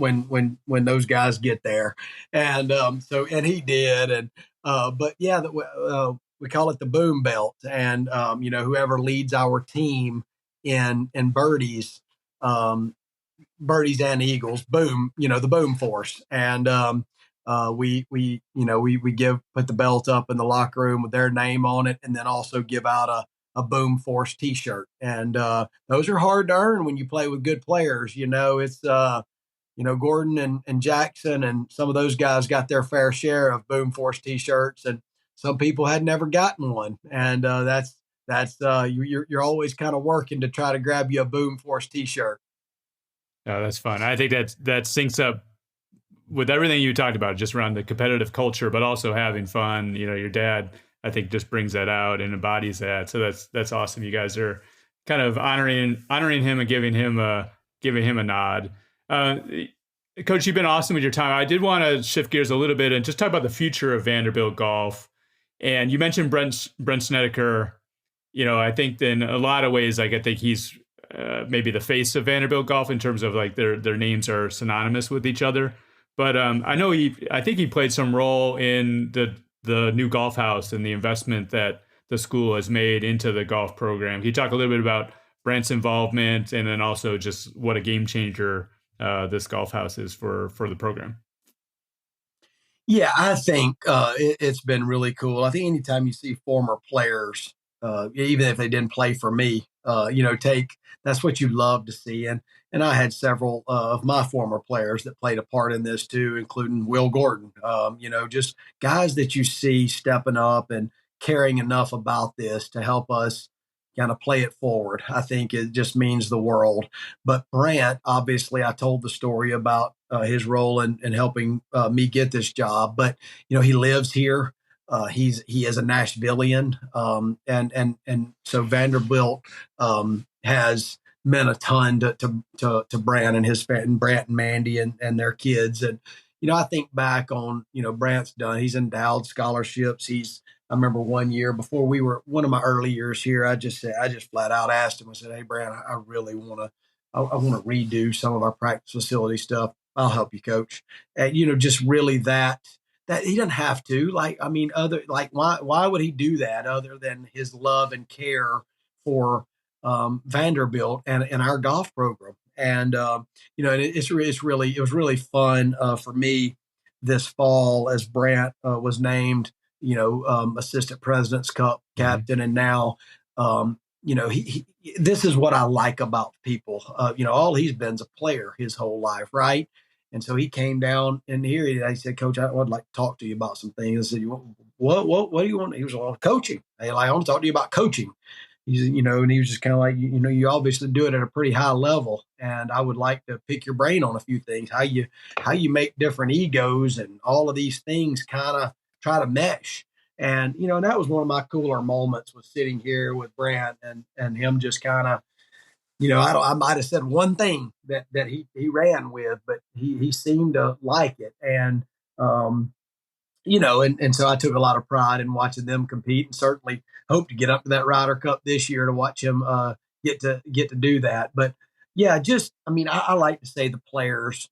those guys get there." And and he did. And but yeah, we call it the boom belt. And whoever leads our team in birdies, birdies and eagles, boom, the boom force. And we put the belt up in the locker room with their name on it, and then also give out a boom force t-shirt. And those are hard to earn when you play with good players. It's Gordon and Jackson and some of those guys got their fair share of boom force t-shirts, and some people had never gotten one. And you're always kind of working to try to grab you a boom force t-shirt. Oh, that's fun. I think that syncs up with everything you talked about, just around the competitive culture, but also having fun. Your dad, I think, just brings that out and embodies that. So that's awesome. You guys are kind of honoring him and giving him a nod. Coach, you've been awesome with your time. I did want to shift gears a little bit and just talk about the future of Vanderbilt golf. And you mentioned Brent Snedeker. I think in a lot of ways, I think he's maybe the face of Vanderbilt golf in terms of, like, their names are synonymous with each other. But I think he played some role in the new golf house and the investment that the school has made into the golf program. Can you talk a little bit about Brent's involvement, and then also just what a game changer this golf house is for the program? Yeah, I think it's been really cool. I think anytime you see former players, even if they didn't play for me, take that's what you love to see. And I had several of my former players that played a part in this too, including Will Gordon. Just guys that you see stepping up and caring enough about this to help us kind of play it forward. I think it just means the world. But Brant, obviously, I told the story about his role in helping me get this job. But he lives here. He is a Nashvilleian, and so Vanderbilt has meant a ton to Brant and his and Brant and Mandy and their kids. And I think back on Brant's done. He's endowed scholarships. I remember one year before one of my early years here, I just flat out asked him. I said, "Hey, Brant, I really want to. I want to redo some of our practice facility stuff. I'll help you, coach." And just really that he doesn't have to. Like, I mean, why would he do that other than his love and care for Vanderbilt and our golf program? And it was really fun for me this fall as Brant was named assistant president's cup captain. And now, this is what I like about people. All he's been is a player his whole life. Right. And so he came down and here he said, "Coach, I would like to talk to you about some things." I said, what do you want? He was like, "Coaching." I want to talk to you about coaching. And he was just kind of like, you obviously do it at a pretty high level. And I would like to pick your brain on a few things, how you make different egos and all of these things kind of try to mesh. And, that was one of my cooler moments, was sitting here with Brant and him just kind of, I might have said one thing that he ran with, but he seemed to like it. And, and so I took a lot of pride in watching them compete, and certainly hope to get up to that Ryder Cup this year to watch him get to do that. But yeah, I like to say the players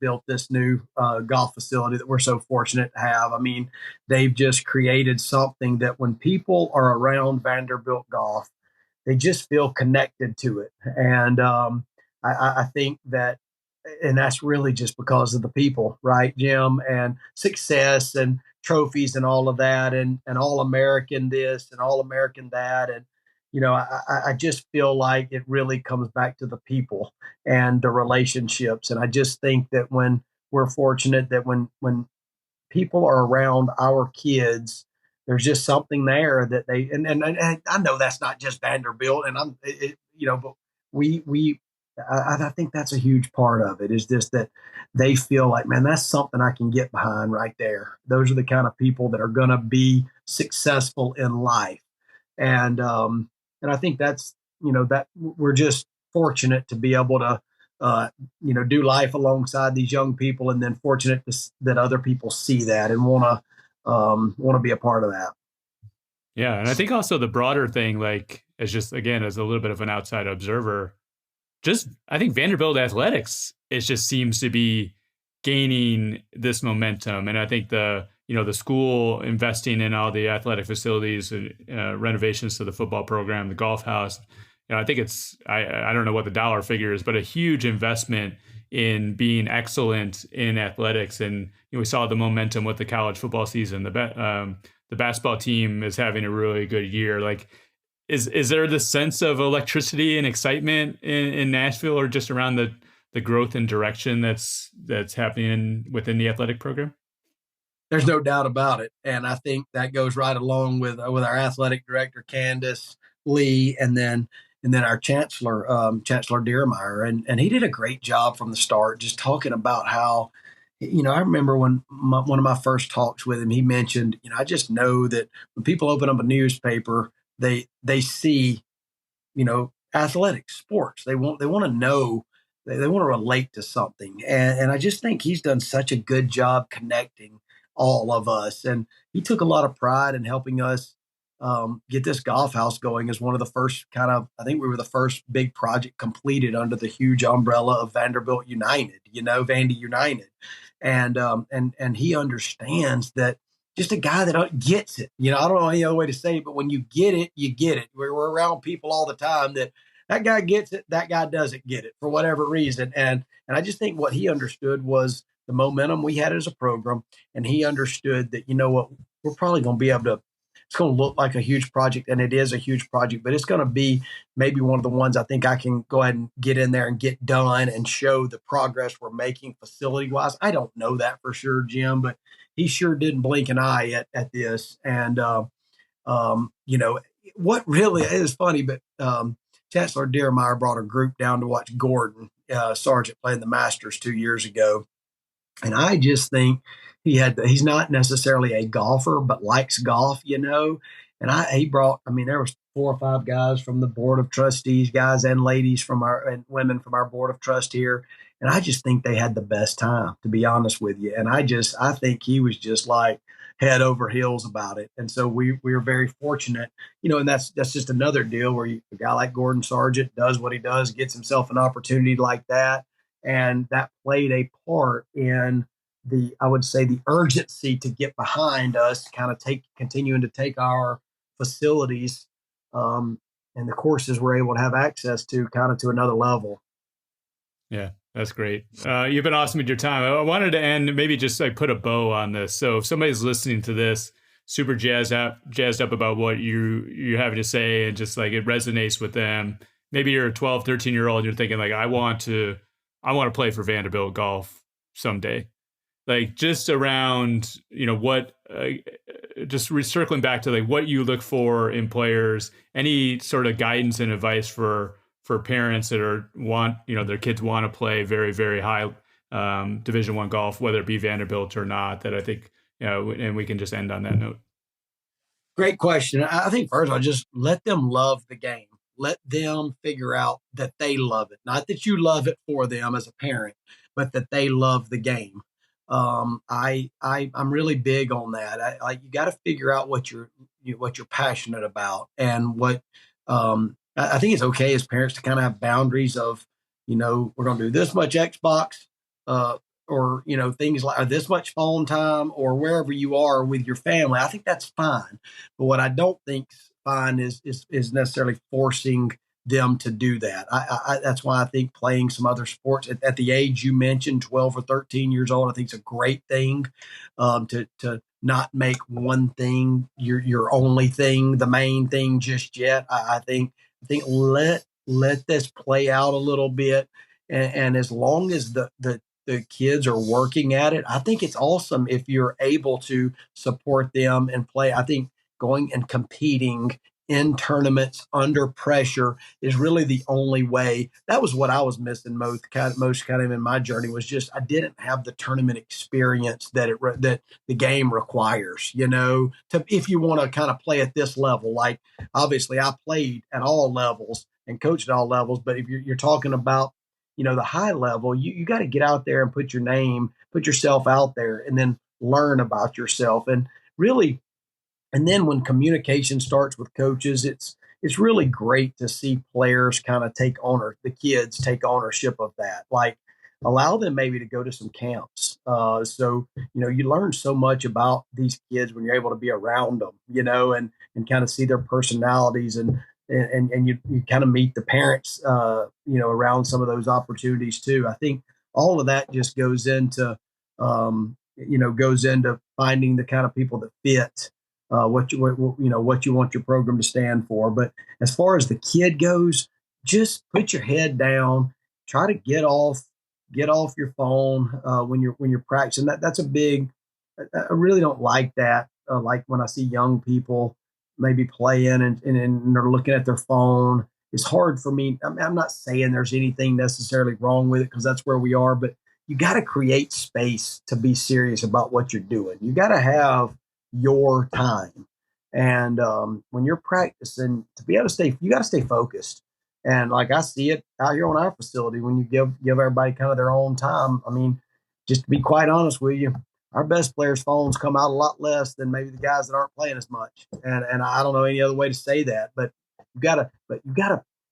built this new golf facility that we're so fortunate to have. I mean, they've just created something that when people are around Vanderbilt golf, they just feel connected to it. And I think that, and that's really just because of the people, right, Jim, and success and trophies and all of that, and all American this and all American that. And, I just feel like it really comes back to the people and the relationships. And I just think that when we're fortunate that when people are around our kids, there's just something there that and I know that's not just Vanderbilt, and but I think that's a huge part of it, is just that they feel like, man, that's something I can get behind right there. Those are the kind of people that are going to be successful in life. And I think that's, that we're just fortunate to be able to, do life alongside these young people, and then fortunate that other people see that and want to be a part of that. Yeah. And I think also the broader thing, like, as just, again, as a little bit of an outside observer, I think Vanderbilt athletics, it just seems to be gaining this momentum. And I think the school investing in all the athletic facilities and renovations to the football program, the golf house, I think it's, I don't know what the dollar figure is, but a huge investment in being excellent in athletics. And we saw the momentum with the college football season. The basketball team is having a really good year. Like, Is there this sense of electricity and excitement in Nashville, or just around the growth and direction that's happening within the athletic program? There's no doubt about it, and I think that goes right along with our athletic director Candace Lee, and then our chancellor Deermeyer, and he did a great job from the start, just talking about how. I remember when one of my first talks with him, he mentioned, I just know that when people open up a newspaper, they see, athletics, sports. They want to know, they want to relate to something. And I just think he's done such a good job connecting all of us. And he took a lot of pride in helping us get this golf house going as one of the first I think we were the first big project completed under the huge umbrella of Vanderbilt United, Vandy United. And he understands that just a guy that gets it. I don't know any other way to say it, but when you get it, you get it. We're around people all the time that guy gets it, that guy doesn't get it for whatever reason. And I just think what he understood was the momentum we had as a program, and he understood that, what, we're probably going to be able to, it's going to look like a huge project, and it is a huge project, but it's going to be maybe one of the ones I think I can go ahead and get in there and get done and show the progress we're making facility wise. I don't know that for sure, Jim, but he sure didn't blink an eye at this. And, what really is funny, but Chancellor Dearmeyer brought a group down to watch Gordon Sargent play in the Masters 2 years ago. And I just think he's not necessarily a golfer, but likes golf. And he brought, there was 4 or 5 guys from the board of trustees, guys and ladies and women from our board of trust here. And I just think they had the best time, to be honest with you. And I think he was just like head over heels about it. And so we were very fortunate, and that's just another deal where a guy like Gordon Sargent does what he does, gets himself an opportunity like that. And that played a part in I would say, the urgency to get behind us, kind of continuing to take our facilities and the courses we're able to have access to kind of to another level. Yeah, that's great. You've been awesome with your time. I wanted to end, maybe just like put a bow on this. So if somebody's listening to this, super jazzed up about what you have to say, and just like it resonates with them. Maybe you're a 12, 13-year-old and you're thinking like, I want to play for Vanderbilt golf someday. Like just around, what, just circling back to like what you look for in players, any sort of guidance and advice for parents that their kids want to play very, very high Division I golf, whether it be Vanderbilt or not, that I think, and we can just end on that note. Great question. I think first I'll just let them love the game. Let them figure out that they love it. Not that you love it for them as a parent, but that they love the game. I'm really big on that. You got to figure out what you're passionate about, and what I think it's okay as parents to kind of have boundaries of, we're going to do this much Xbox, or things like this much phone time, or wherever you are with your family. I think that's fine, but what I don't think's fine is necessarily forcing them to do that. That's why I think playing some other sports at the age you mentioned, 12 or 13 years old, I think is a great thing, to not make one thing your only thing, the main thing just yet. I think let this play out a little bit, and as long as the kids are working at it, I think it's awesome if you're able to support them and play. I think going and competing in tournaments under pressure is really the only way. That was what I was missing most kind of in my journey, was just I didn't have the tournament experience that the game requires, if you want to kind of play at this level. Like, obviously I played at all levels and coached at all levels, but if you're talking about, the high level, you got to get out there and put yourself out there, and then learn about yourself. And really, and then when communication starts with coaches, it's really great to see players kind of the kids take ownership of that. Like, allow them maybe to go to some camps. So, you learn so much about these kids when you're able to be around them, and kind of see their personalities, and you kind of meet the parents, around some of those opportunities too. I think all of that just goes into finding the kind of people that fit what you want your program to stand for. But as far as the kid goes, just put your head down, try to get off your phone when you're practicing. That's a big. I really don't like that. Like when I see young people maybe playing and they're looking at their phone. It's hard for me. I'm not saying there's anything necessarily wrong with it, because that's where we are, but you got to create space to be serious about what you're doing. You got to have your time. And when you're practicing, to be able to you got to stay focused. And like I see it out here on our facility, when you give everybody kind of their own time. I mean, just to be quite honest with you, our best players' phones come out a lot less than maybe the guys that aren't playing as much. And I don't know any other way to say that, but you gotta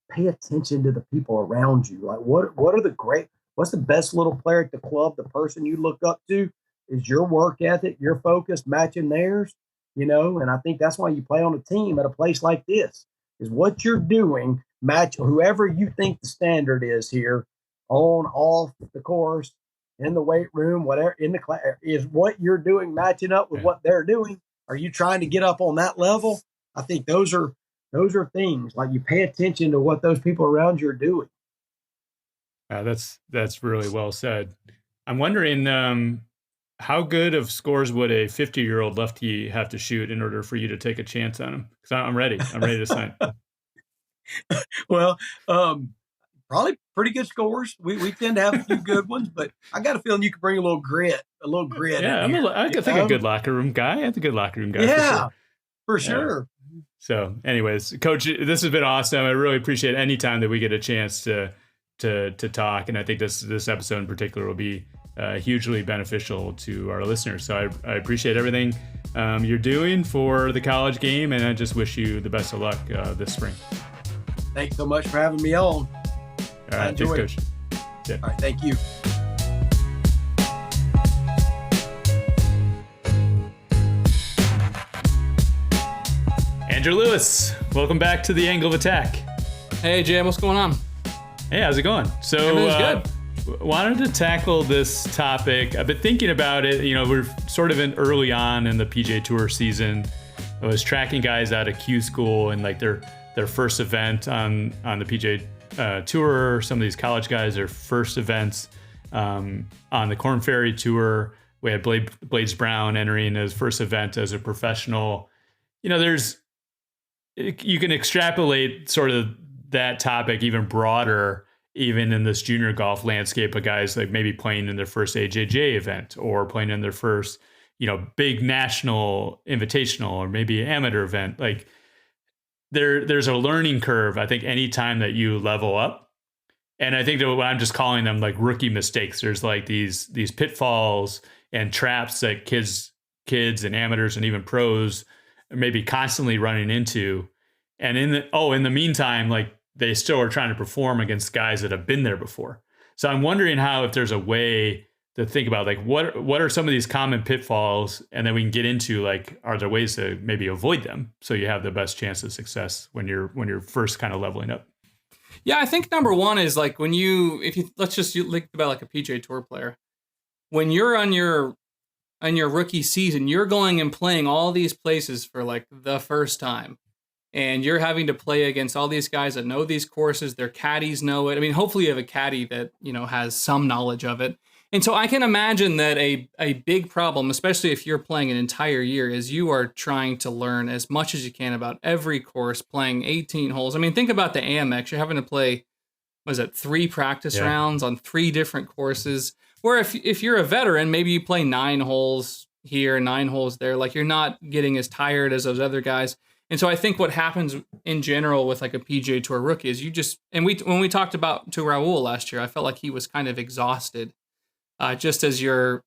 pay attention to the people around you. Like, what's the best little player at the club, the person you look up to? is your work ethic, your focus matching theirs? And I think that's why you play on a team at a place like this, is what you're doing match whoever you think the standard is here, on, off the course, in the weight room, whatever, in the class, is what you're doing matching up with what they're doing? Are you trying to get up on that level? I think those are things like you pay attention to what those people around you are doing. That's really well said. I'm wondering, how good of scores would a 50-year-old lefty have to shoot in order for you to take a chance on him? Because I'm ready. I'm ready to sign. Well, probably pretty good scores. We tend to have a few good ones, but I got a feeling you could bring a little grit. Yeah, I think a good locker room guy. I'm a good locker room guy. Yeah, for sure. So, anyways, Coach, this has been awesome. I really appreciate any time that we get a chance to talk, and I think this episode in particular will be hugely beneficial to our listeners. So I appreciate everything you're doing for the college game, and I just wish you the best of luck this spring. Thanks so much for having me on. All right, thanks, Coach. Yeah. All right, thank you. Andrew Lewis, welcome back to the Angle of Attack. Hey, Jim, what's going on? Hey, how's it going? So, everything's good. Wanted to tackle this topic. I've been thinking about it. We're sort of in early on in the PGA Tour season. I was tracking guys out of Q School and like their first event on the PGA Tour. Some of these college guys, their first events on the Korn Ferry Tour. We had Blades Brown entering his first event as a professional. You can extrapolate sort of that topic even broader, even in this junior golf landscape of guys like maybe playing in their first AJJ event or playing in their first, big national invitational or maybe amateur event. Like there's a learning curve, I think, anytime that you level up. And I think that I'm just calling them like rookie mistakes. There's like these pitfalls and traps that kids and amateurs and even pros are maybe constantly running into. And in the meantime, like they still are trying to perform against guys that have been there before. So I'm wondering if there's a way to think about like what are some of these common pitfalls, and then we can get into like, are there ways to maybe avoid them so you have the best chance of success when you're first kind of leveling up? Yeah, I think number one is like let's just think about like a PGA Tour player. When you're on your rookie season, you're going and playing all these places for like the first time. And you're having to play against all these guys that know these courses. Their caddies know it. I mean, hopefully you have a caddy that, has some knowledge of it. And so I can imagine that a big problem, especially if you're playing an entire year, is you are trying to learn as much as you can about every course, playing 18 holes. I mean, think about the Amex. You're having to play, 3 practice rounds on 3 different courses. Where if you're a veteran, maybe you play 9 holes here, 9 holes there. Like you're not getting as tired as those other guys. And so I think what happens in general with like a PGA Tour rookie is when we talked about to Raul last year, I felt like he was kind of exhausted, just as you're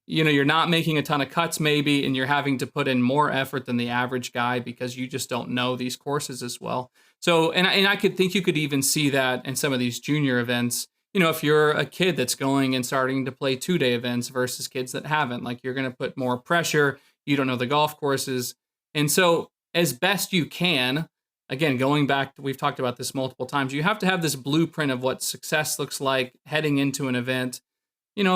not making a ton of cuts maybe, and you're having to put in more effort than the average guy because you just don't know these courses as well. So, and I could think you could even see that in some of these junior events. If you're a kid that's going and starting to play 2-day events versus kids that haven't, like you're going to put more pressure. You don't know the golf courses. And so, as best you can, again, going back, we've talked about this multiple times, you have to have this blueprint of what success looks like heading into an event,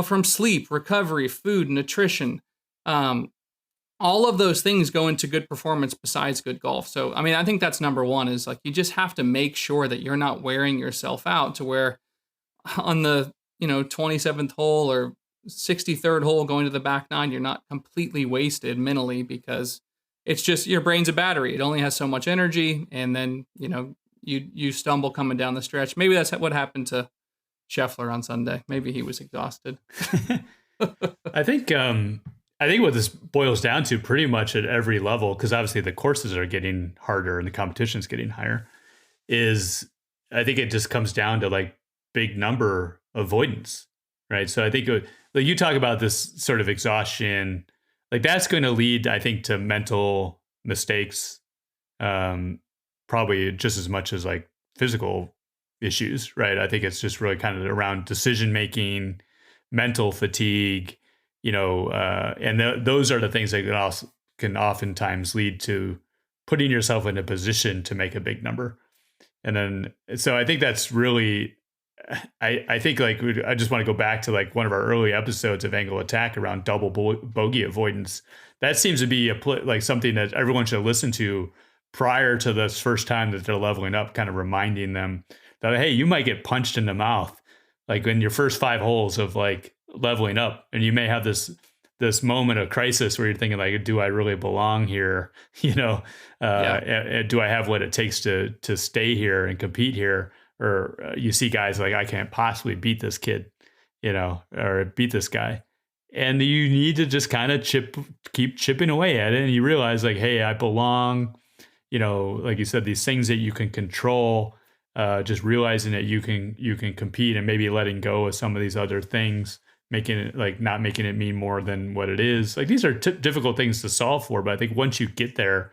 from sleep, recovery, food, nutrition. All of those things go into good performance besides good golf. So, I mean, I think that's number one, is like, you just have to make sure that you're not wearing yourself out to where on the, 27th hole or 63rd hole going to the back 9, you're not completely wasted mentally, because it's just your brain's a battery. It only has so much energy. And then, you stumble coming down the stretch. Maybe that's what happened to Scheffler on Sunday. Maybe he was exhausted. I think what this boils down to pretty much at every level, because obviously the courses are getting harder and the competition's getting higher, is I think it just comes down to like big number avoidance, right? So I think like you talk about this sort of exhaustion, like that's going to lead, I think, to mental mistakes, probably just as much as like physical issues, right? I think it's just really kind of around decision making, mental fatigue, and those are the things that can oftentimes lead to putting yourself in a position to make a big number. And then, so I think that's really, I think like, I just want to go back to like one of our early episodes of Angle Attack around double bogey avoidance. That seems to be like something that everyone should listen to prior to this first time that they're leveling up, kind of reminding them that, hey, you might get punched in the mouth, like in your first 5 holes of like leveling up. And you may have this moment of crisis where you're thinking like, do I really belong here? Do I have what it takes to stay here and compete here? Or you see guys like, I can't possibly beat this kid, or beat this guy. And you need to just kind of keep chipping away at it. And you realize like, hey, I belong, like you said, these things that you can control, just realizing that you can compete, and maybe letting go of some of these other things, making it like not making it mean more than what it is. Like these are difficult things to solve for. But I think once you get there,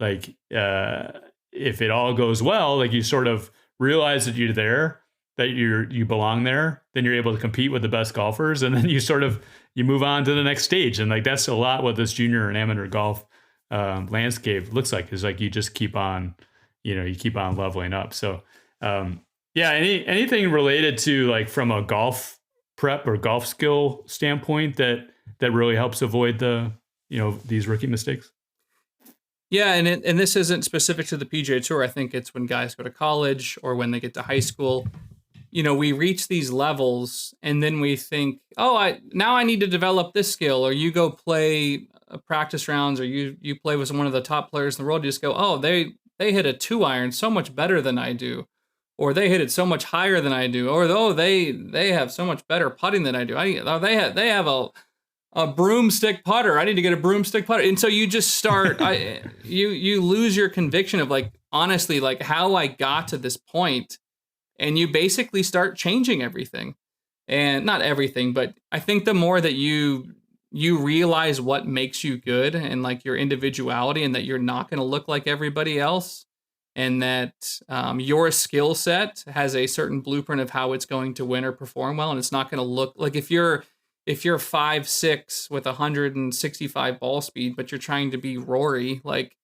like if it all goes well, like you sort of realize that you're there, that you belong there, then you're able to compete with the best golfers, and then you move on to the next stage. And like that's a lot what this junior and amateur golf landscape looks like, is like you just keep on, you keep on leveling up. So anything related to like from a golf prep or golf skill standpoint that really helps avoid these rookie mistakes? Yeah, and this isn't specific to the PGA Tour. I think it's when guys go to college or when they get to high school. We reach these levels and then we think, now I need to develop this skill. Or you go play practice rounds, or you play with one of the top players in the world. You just go, they hit a 2-iron so much better than I do, or they hit it so much higher than I do, or they have so much better putting than I do. They have a broomstick putter. I need to get a broomstick putter. And so you just start, you lose your conviction of like, honestly, like how I got to this point. And you basically start changing everything, and not everything, but I think the more that you realize what makes you good and like your individuality, and that you're not going to look like everybody else, and that your skill set has a certain blueprint of how it's going to win or perform well. And it's not going to look like if you're 5'6" with 165 ball speed, but you're trying to be Rory, like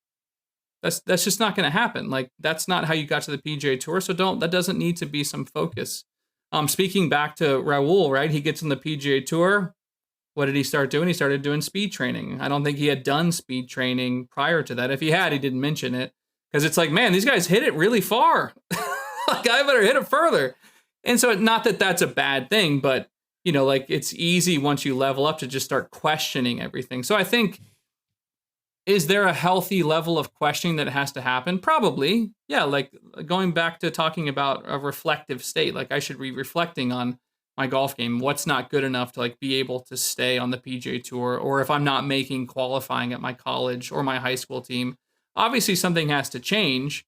that's just not going to happen. Like that's not how you got to the PGA Tour. So that doesn't need to be some focus. Speaking back to Raul, right? He gets on the PGA Tour. What did he start doing? He started doing speed training. I don't think he had done speed training prior to that. If he had, he didn't mention it, because it's like, man, these guys hit it really far. Like I better hit it further. And so not that that's a bad thing, but like it's easy once you level up to just start questioning everything. So I think, is there a healthy level of questioning that has to happen? Probably. Yeah. Like going back to talking about a reflective state, like I should be reflecting on my golf game. What's not good enough to like be able to stay on the PGA Tour, or if I'm not making qualifying at my college or my high school team, obviously something has to change.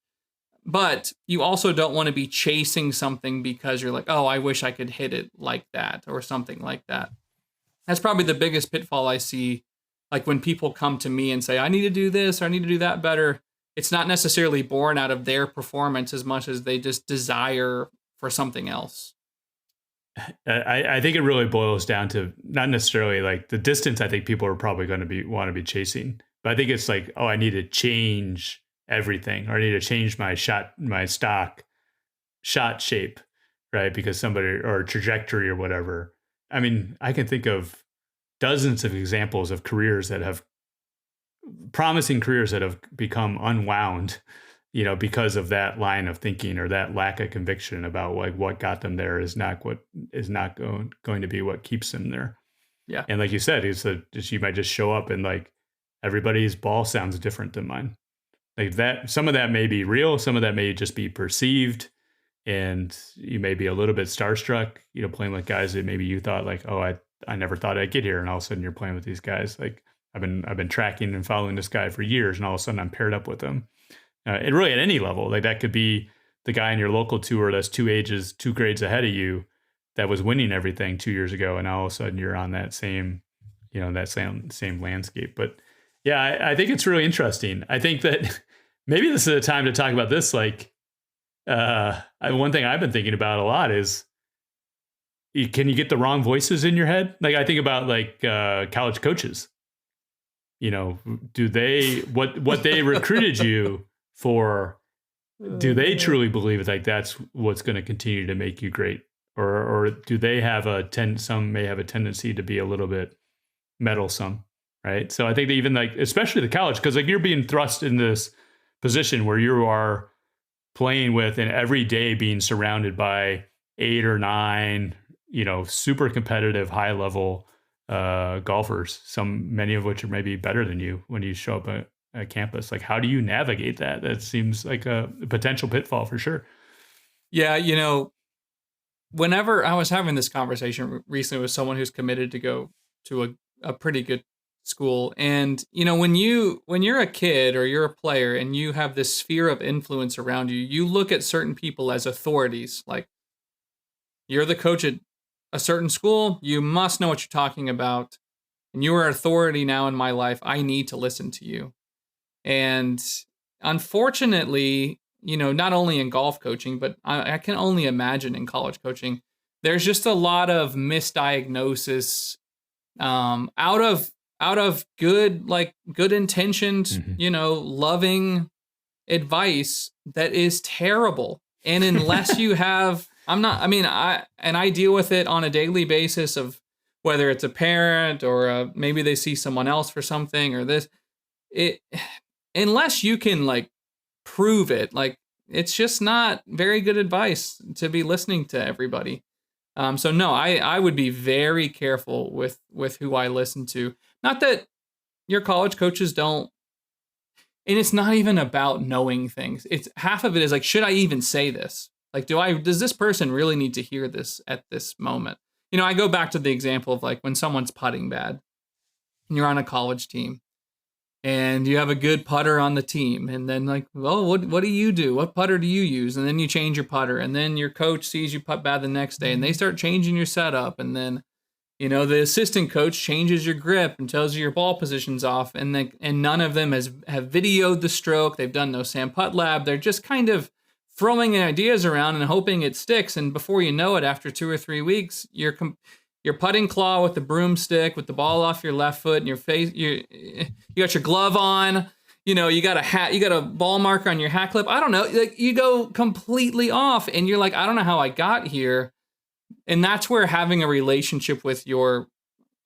But you also don't want to be chasing something because you're like, I wish I could hit it like that or something like that. That's probably the biggest pitfall I see. Like when people come to me and say, I need to do this or I need to do that better, it's not necessarily born out of their performance as much as they just desire for something else. I think it really boils down to not necessarily like the distance. I think people are probably going to want to be chasing, but I think it's like, I need to change everything, or I need to change my stock shot shape, right? Because somebody, or trajectory or whatever. I mean, I can think of dozens of examples of promising careers that have become unwound, because of that line of thinking or that lack of conviction about like what got them there is not going to be what keeps them there. Yeah. And like you said, you might just show up and like everybody's ball sounds different than mine. Like that, some of that may be real, some of that may just be perceived, and you may be a little bit starstruck, playing with guys that maybe you thought like, I never thought I'd get here, and all of a sudden you're playing with these guys. Like I've been tracking and following this guy for years, and all of a sudden I'm paired up with him. And really at any level, like that could be the guy in your local tour that's 2 grades ahead of you that was winning everything 2 years ago, and all of a sudden you're on that same landscape. But yeah, I think it's really interesting. I think that maybe this is a time to talk about this. Like one thing I've been thinking about a lot is can you get the wrong voices in your head? Like I think about like college coaches. Do they what they recruited you for? Do they truly believe it? Like that's what's going to continue to make you great, or do they have some may have a tendency to be a little bit meddlesome, right? So I think that even like, especially the college, because like you're being thrust in this position where you are playing with and every day being surrounded by 8 or 9, super competitive, high level golfers, many of which are maybe better than you when you show up at campus. Like, how do you navigate that? That seems like a potential pitfall for sure. Yeah. Whenever I was having this conversation recently with someone who's committed to go to a pretty good school. And, when you're a kid or you're a player and you have this sphere of influence around you, you look at certain people as authorities. Like, you're the coach at a certain school, you must know what you're talking about. And you are authority now in my life. I need to listen to you. And unfortunately, not only in golf coaching, but I can only imagine in college coaching, there's just a lot of misdiagnosis out of good intentioned, loving advice that is terrible. And unless you have, I deal with it on a daily basis of whether it's a parent or maybe they see someone else for something or this, unless you can prove it, it's just not very good advice to be listening to everybody. So no, I would be very careful with who I listen to. Not that your college coaches don't, and it's not even about knowing things. It's half of it is should I even say this? Does this person really need to hear this at this moment? I go back to the example of when someone's putting bad and you're on a college team and you have a good putter on the team. And then what do you do? What putter do you use? And then you change your putter. And then your coach sees you putt bad the next day and they start changing your setup. And then, the assistant coach changes your grip and tells you your ball position's off. And none of them have videoed the stroke. They've done no Sam Putt Lab. They're just kind of throwing ideas around and hoping it sticks. And before you know it, after 2 or 3 weeks, your putting claw with the broomstick, with the ball off your left foot and your face, you got your glove on, you got a hat, you got a ball marker on your hat clip. I don't know. You go completely off and you're like, I don't know how I got here. And that's where having a relationship with a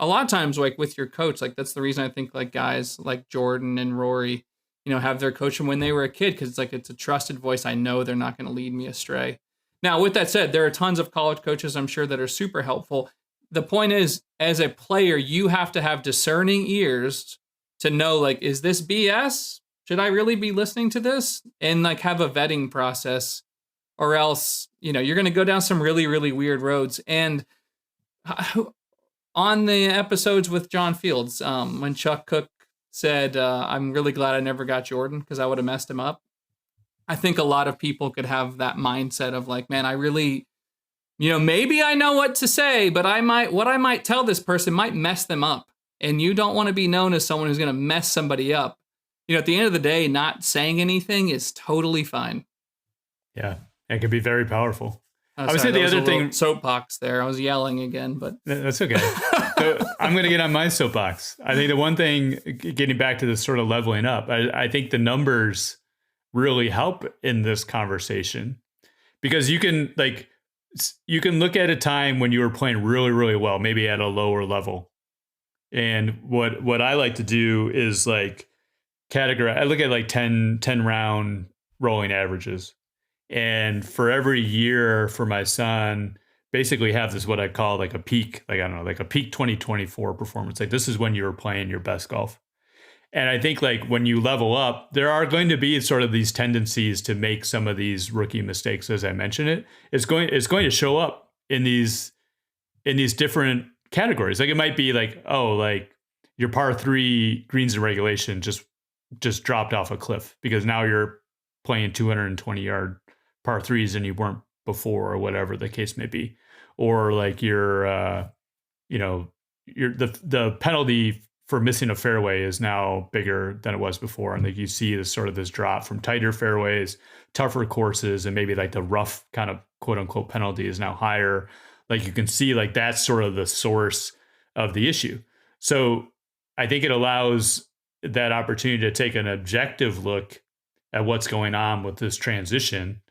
lot of times with your coach, that's the reason I think guys like Jordan and Rory, have their coach when they were a kid, because it's a trusted voice. I know they're not going to lead me astray. Now, with that said, there are tons of college coaches, I'm sure, that are super helpful. The point is, as a player, you have to have discerning ears to know, is this BS? Should I really be listening to this? And have a vetting process, or else, you're going to go down some really, really weird roads. And on the episodes with John Fields, when Chuck Cook said, I'm really glad I never got Jordan because I would have messed him up. I think a lot of people could have that mindset of man, I really, maybe I know what to say, but what I might tell this person might mess them up. And you don't want to be known as someone who's going to mess somebody up. At the end of the day, not saying anything is totally fine. Yeah, it can be very powerful. I would say the other thing, soapbox there. I was yelling again, but that's okay. So I'm going to get on my soapbox. I think the one thing, getting back to this sort of leveling up, I think the numbers really help in this conversation, because you can look at a time when you were playing really, really well, maybe at a lower level. And what I like to do is categorize. I look at 10 round rolling averages. And for every year for my son, basically have this, what I call a peak, a peak 2024 performance. This is when you were playing your best golf. And I think when you level up, there are going to be sort of these tendencies to make some of these rookie mistakes, as I mentioned it's going to show up in these different categories. It might be your par 3 greens in regulation just dropped off a cliff because now you're playing 220 yard par 3s and you weren't before, or whatever the case may be. Or the penalty for missing a fairway is now bigger than it was before. And you see this sort of this drop from tighter fairways, tougher courses, and maybe the rough kind of quote unquote penalty is now higher. Like you can see like that's sort of the source of the issue. So I think it allows that opportunity to take an objective look at what's going on with this transition.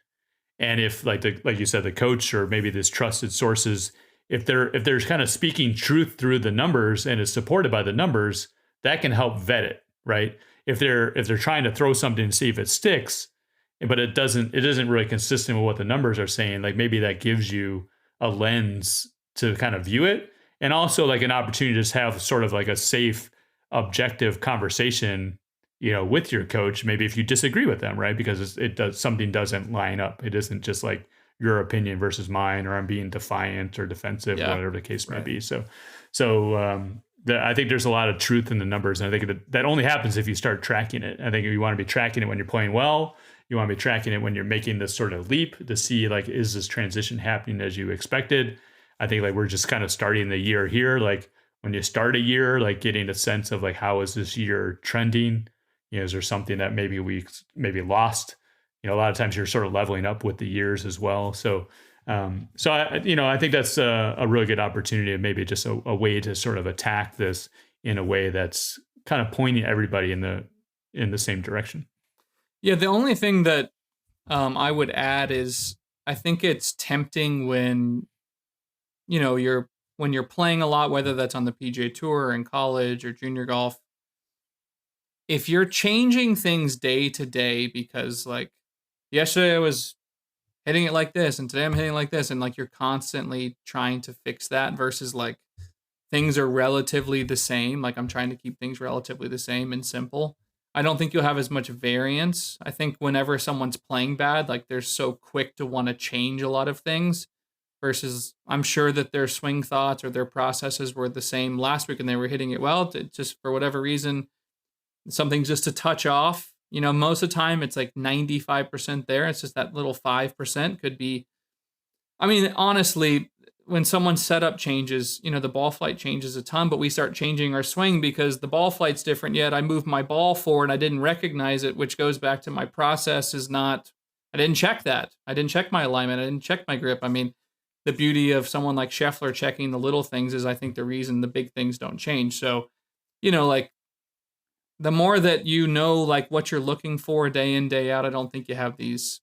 And if like you said, the coach or maybe this trusted sources, if they're kind of speaking truth through the numbers and is supported by the numbers, that can help vet it, right? If they're trying to throw something to see if it sticks, but it isn't really consistent with what the numbers are saying, like maybe that gives you a lens to kind of view it, and also like an opportunity to just have sort of like a safe, objective conversation, with your coach, maybe if you disagree with them, right? Because something doesn't line up. It isn't just like your opinion versus mine, or I'm being defiant or defensive, or whatever the case may be. So I think there's a lot of truth in the numbers, and I think that only happens if you start tracking it. I think you want to be tracking it when you're playing well. You want to be tracking it when you're making this sort of leap to see like, is this transition happening as you expected? I think like we're just kind of starting the year here. Like when you start a year, like getting a sense of like, how is this year trending? Is there something that maybe we lost? A lot of times you're sort of leveling up with the years as well. So I think that's a really good opportunity, and maybe just a way to sort of attack this in a way that's kind of pointing everybody in the same direction. Yeah, the only thing that I would add is I think it's tempting when you're playing a lot, whether that's on the PGA Tour or in college or junior golf. If you're changing things day to day because like yesterday I was hitting it like this and today I'm hitting it like this, and like you're constantly trying to fix that versus like things are relatively the same, like I'm trying to keep things relatively the same and simple, I don't think you'll have as much variance. I think whenever someone's playing bad, like they're so quick to want to change a lot of things versus I'm sure that their swing thoughts or their processes were the same last week and they were hitting it well. Just for whatever reason, something's just a touch off. Most of the time it's like 95% there. It's just that little 5% could be. I mean, honestly, when someone's setup changes, the ball flight changes a ton, but we start changing our swing because the ball flight's different. Yet I moved my ball forward. I didn't recognize it, which goes back to my process I didn't check that. I didn't check my alignment. I didn't check my grip. I mean, the beauty of someone like Scheffler checking the little things is I think the reason the big things don't change. So, like, the more that like what you're looking for day in, day out, I don't think you have these,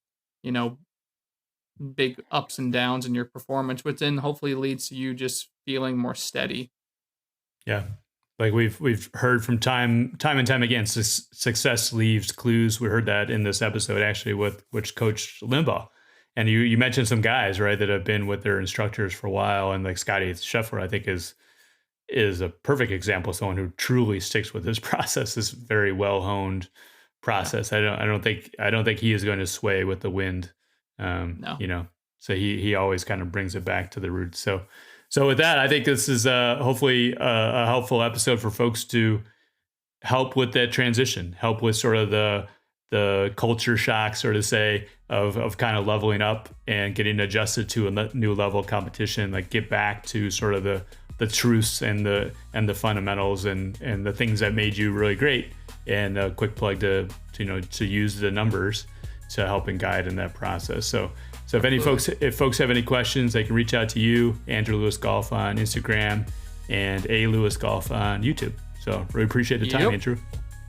big ups and downs in your performance, which then hopefully leads to you just feeling more steady. Yeah. Like we've heard from time and time again, success leaves clues. We heard that in this episode, actually, with Coach Limbaugh. And you mentioned some guys, right, that have been with their instructors for a while. And like Scotty Scheffler, I think is a perfect example of someone who truly sticks with this process, this very well honed process. Yeah. I don't think he is going to sway with the wind. No. So he always kind of brings it back to the roots. So with that, I think this is hopefully a helpful episode for folks to help with that transition, help with sort of the culture shock, sort of say, of kind of leveling up and getting adjusted to a new level of competition, like get back to sort of the truths and the fundamentals and the things that made you really great, and a quick plug to use the numbers to help and guide in that process. So if folks have any questions, they can reach out to you, Andrew Lewis Golf on Instagram and A Lewis Golf on YouTube. So really appreciate the time, Andrew.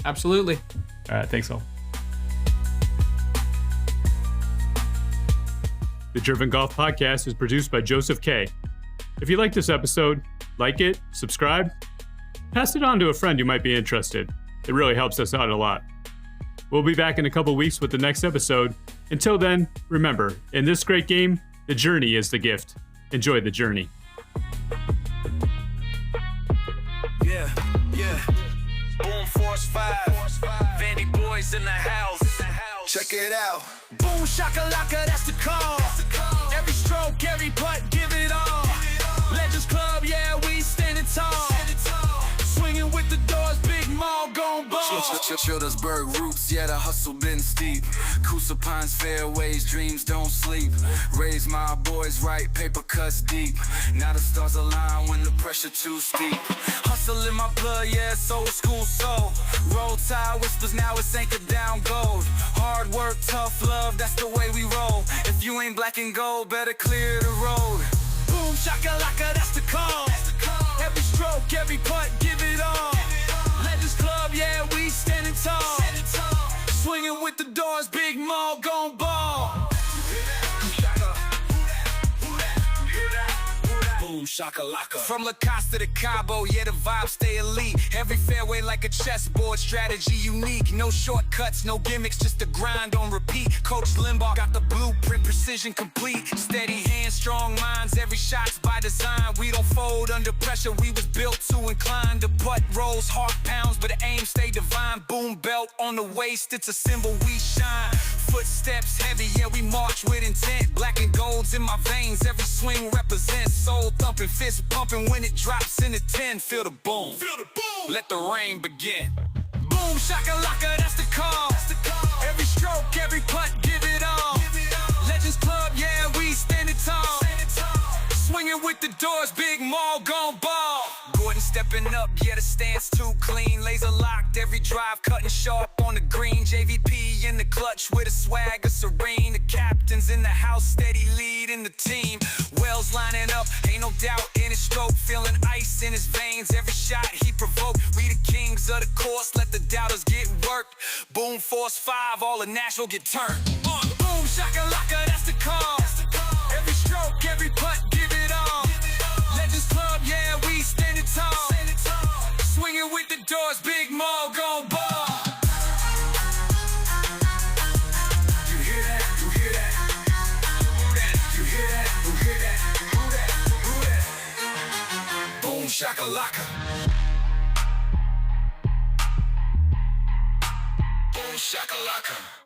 Absolutely. All right, thanks all. The Driven Golf Podcast is produced by Joseph K. If you like this episode, like it, subscribe, pass it on to a friend who might be interested. It really helps us out a lot. We'll be back in a couple weeks with the next episode. Until then, remember, in this great game, the journey is the gift. Enjoy the journey. Yeah. Boom, Force 5. Vandy boys in the house. Check it out. Boom, shakalaka, that's the call. Every stroke, every putt, give it all. Legends Club, yeah, we standing tall. Swinging with the doors, big mall, gon' ball. Schildersburg roots, yeah, the hustle been steep. Coosa Pines, fairways, dreams don't sleep. Raise my boys right, paper cuts deep. Now the stars align when the pressure too steep. Hustle in my blood, yeah, it's old school soul. Roll tide whispers, now it's anchored down gold. Hard work, tough love, that's the way we roll. If you ain't black and gold, better clear the road. Boom, shakalaka, that's the call. Every stroke, every putt, give it all. Legends Club, yeah, we standing tall. Swinging with the doors, big mall, gon' ball. Boom shakalaka. From La Costa to Cabo, yeah, the vibes stay elite. Every fairway like a chessboard, strategy unique. No shortcuts, no gimmicks, just a grind on repeat. Coach Limbaugh got the blueprint, precision complete. Steady hands, strong minds, every shot's by design. We don't fold under pressure, we was built to incline. The putt rolls, heart pounds, but the aim stay divine. Boom belt on the waist, it's a symbol we shine. Footsteps heavy, yeah, we march with intent. Black and gold's in my veins, every swing represents. Soul thumping, fist pumping when it drops in the 10. Feel the boom, let the rain begin. Boom shakalaka, that's the call. Every stroke, every putt, give it all. Legends Club, yeah, we standing tall. Swinging with the doors, big mall, gon' ball. Gordon stepping up, yeah, the stance too clean. Laser locked, every drive cutting sharp on the green. JVP in the clutch with a swagger serene. The captain's in the house, steady leading the team. Wells lining up, ain't no doubt in his stroke. Feeling ice in his veins, every shot he provoked. We the kings of the course, let the doubters get worked. Boom, force 5, all the Nashville get turned. Boom shakalaka, that's the call. Every stroke, every putt, give it all. Legends Club, yeah, we standing tall. Swinging with the doors, big mall, gon' ball. You hear that? You hear that? Who that? You hear that? Who hear that? Who that? Who that? Boom shakalaka. Boom shakalaka.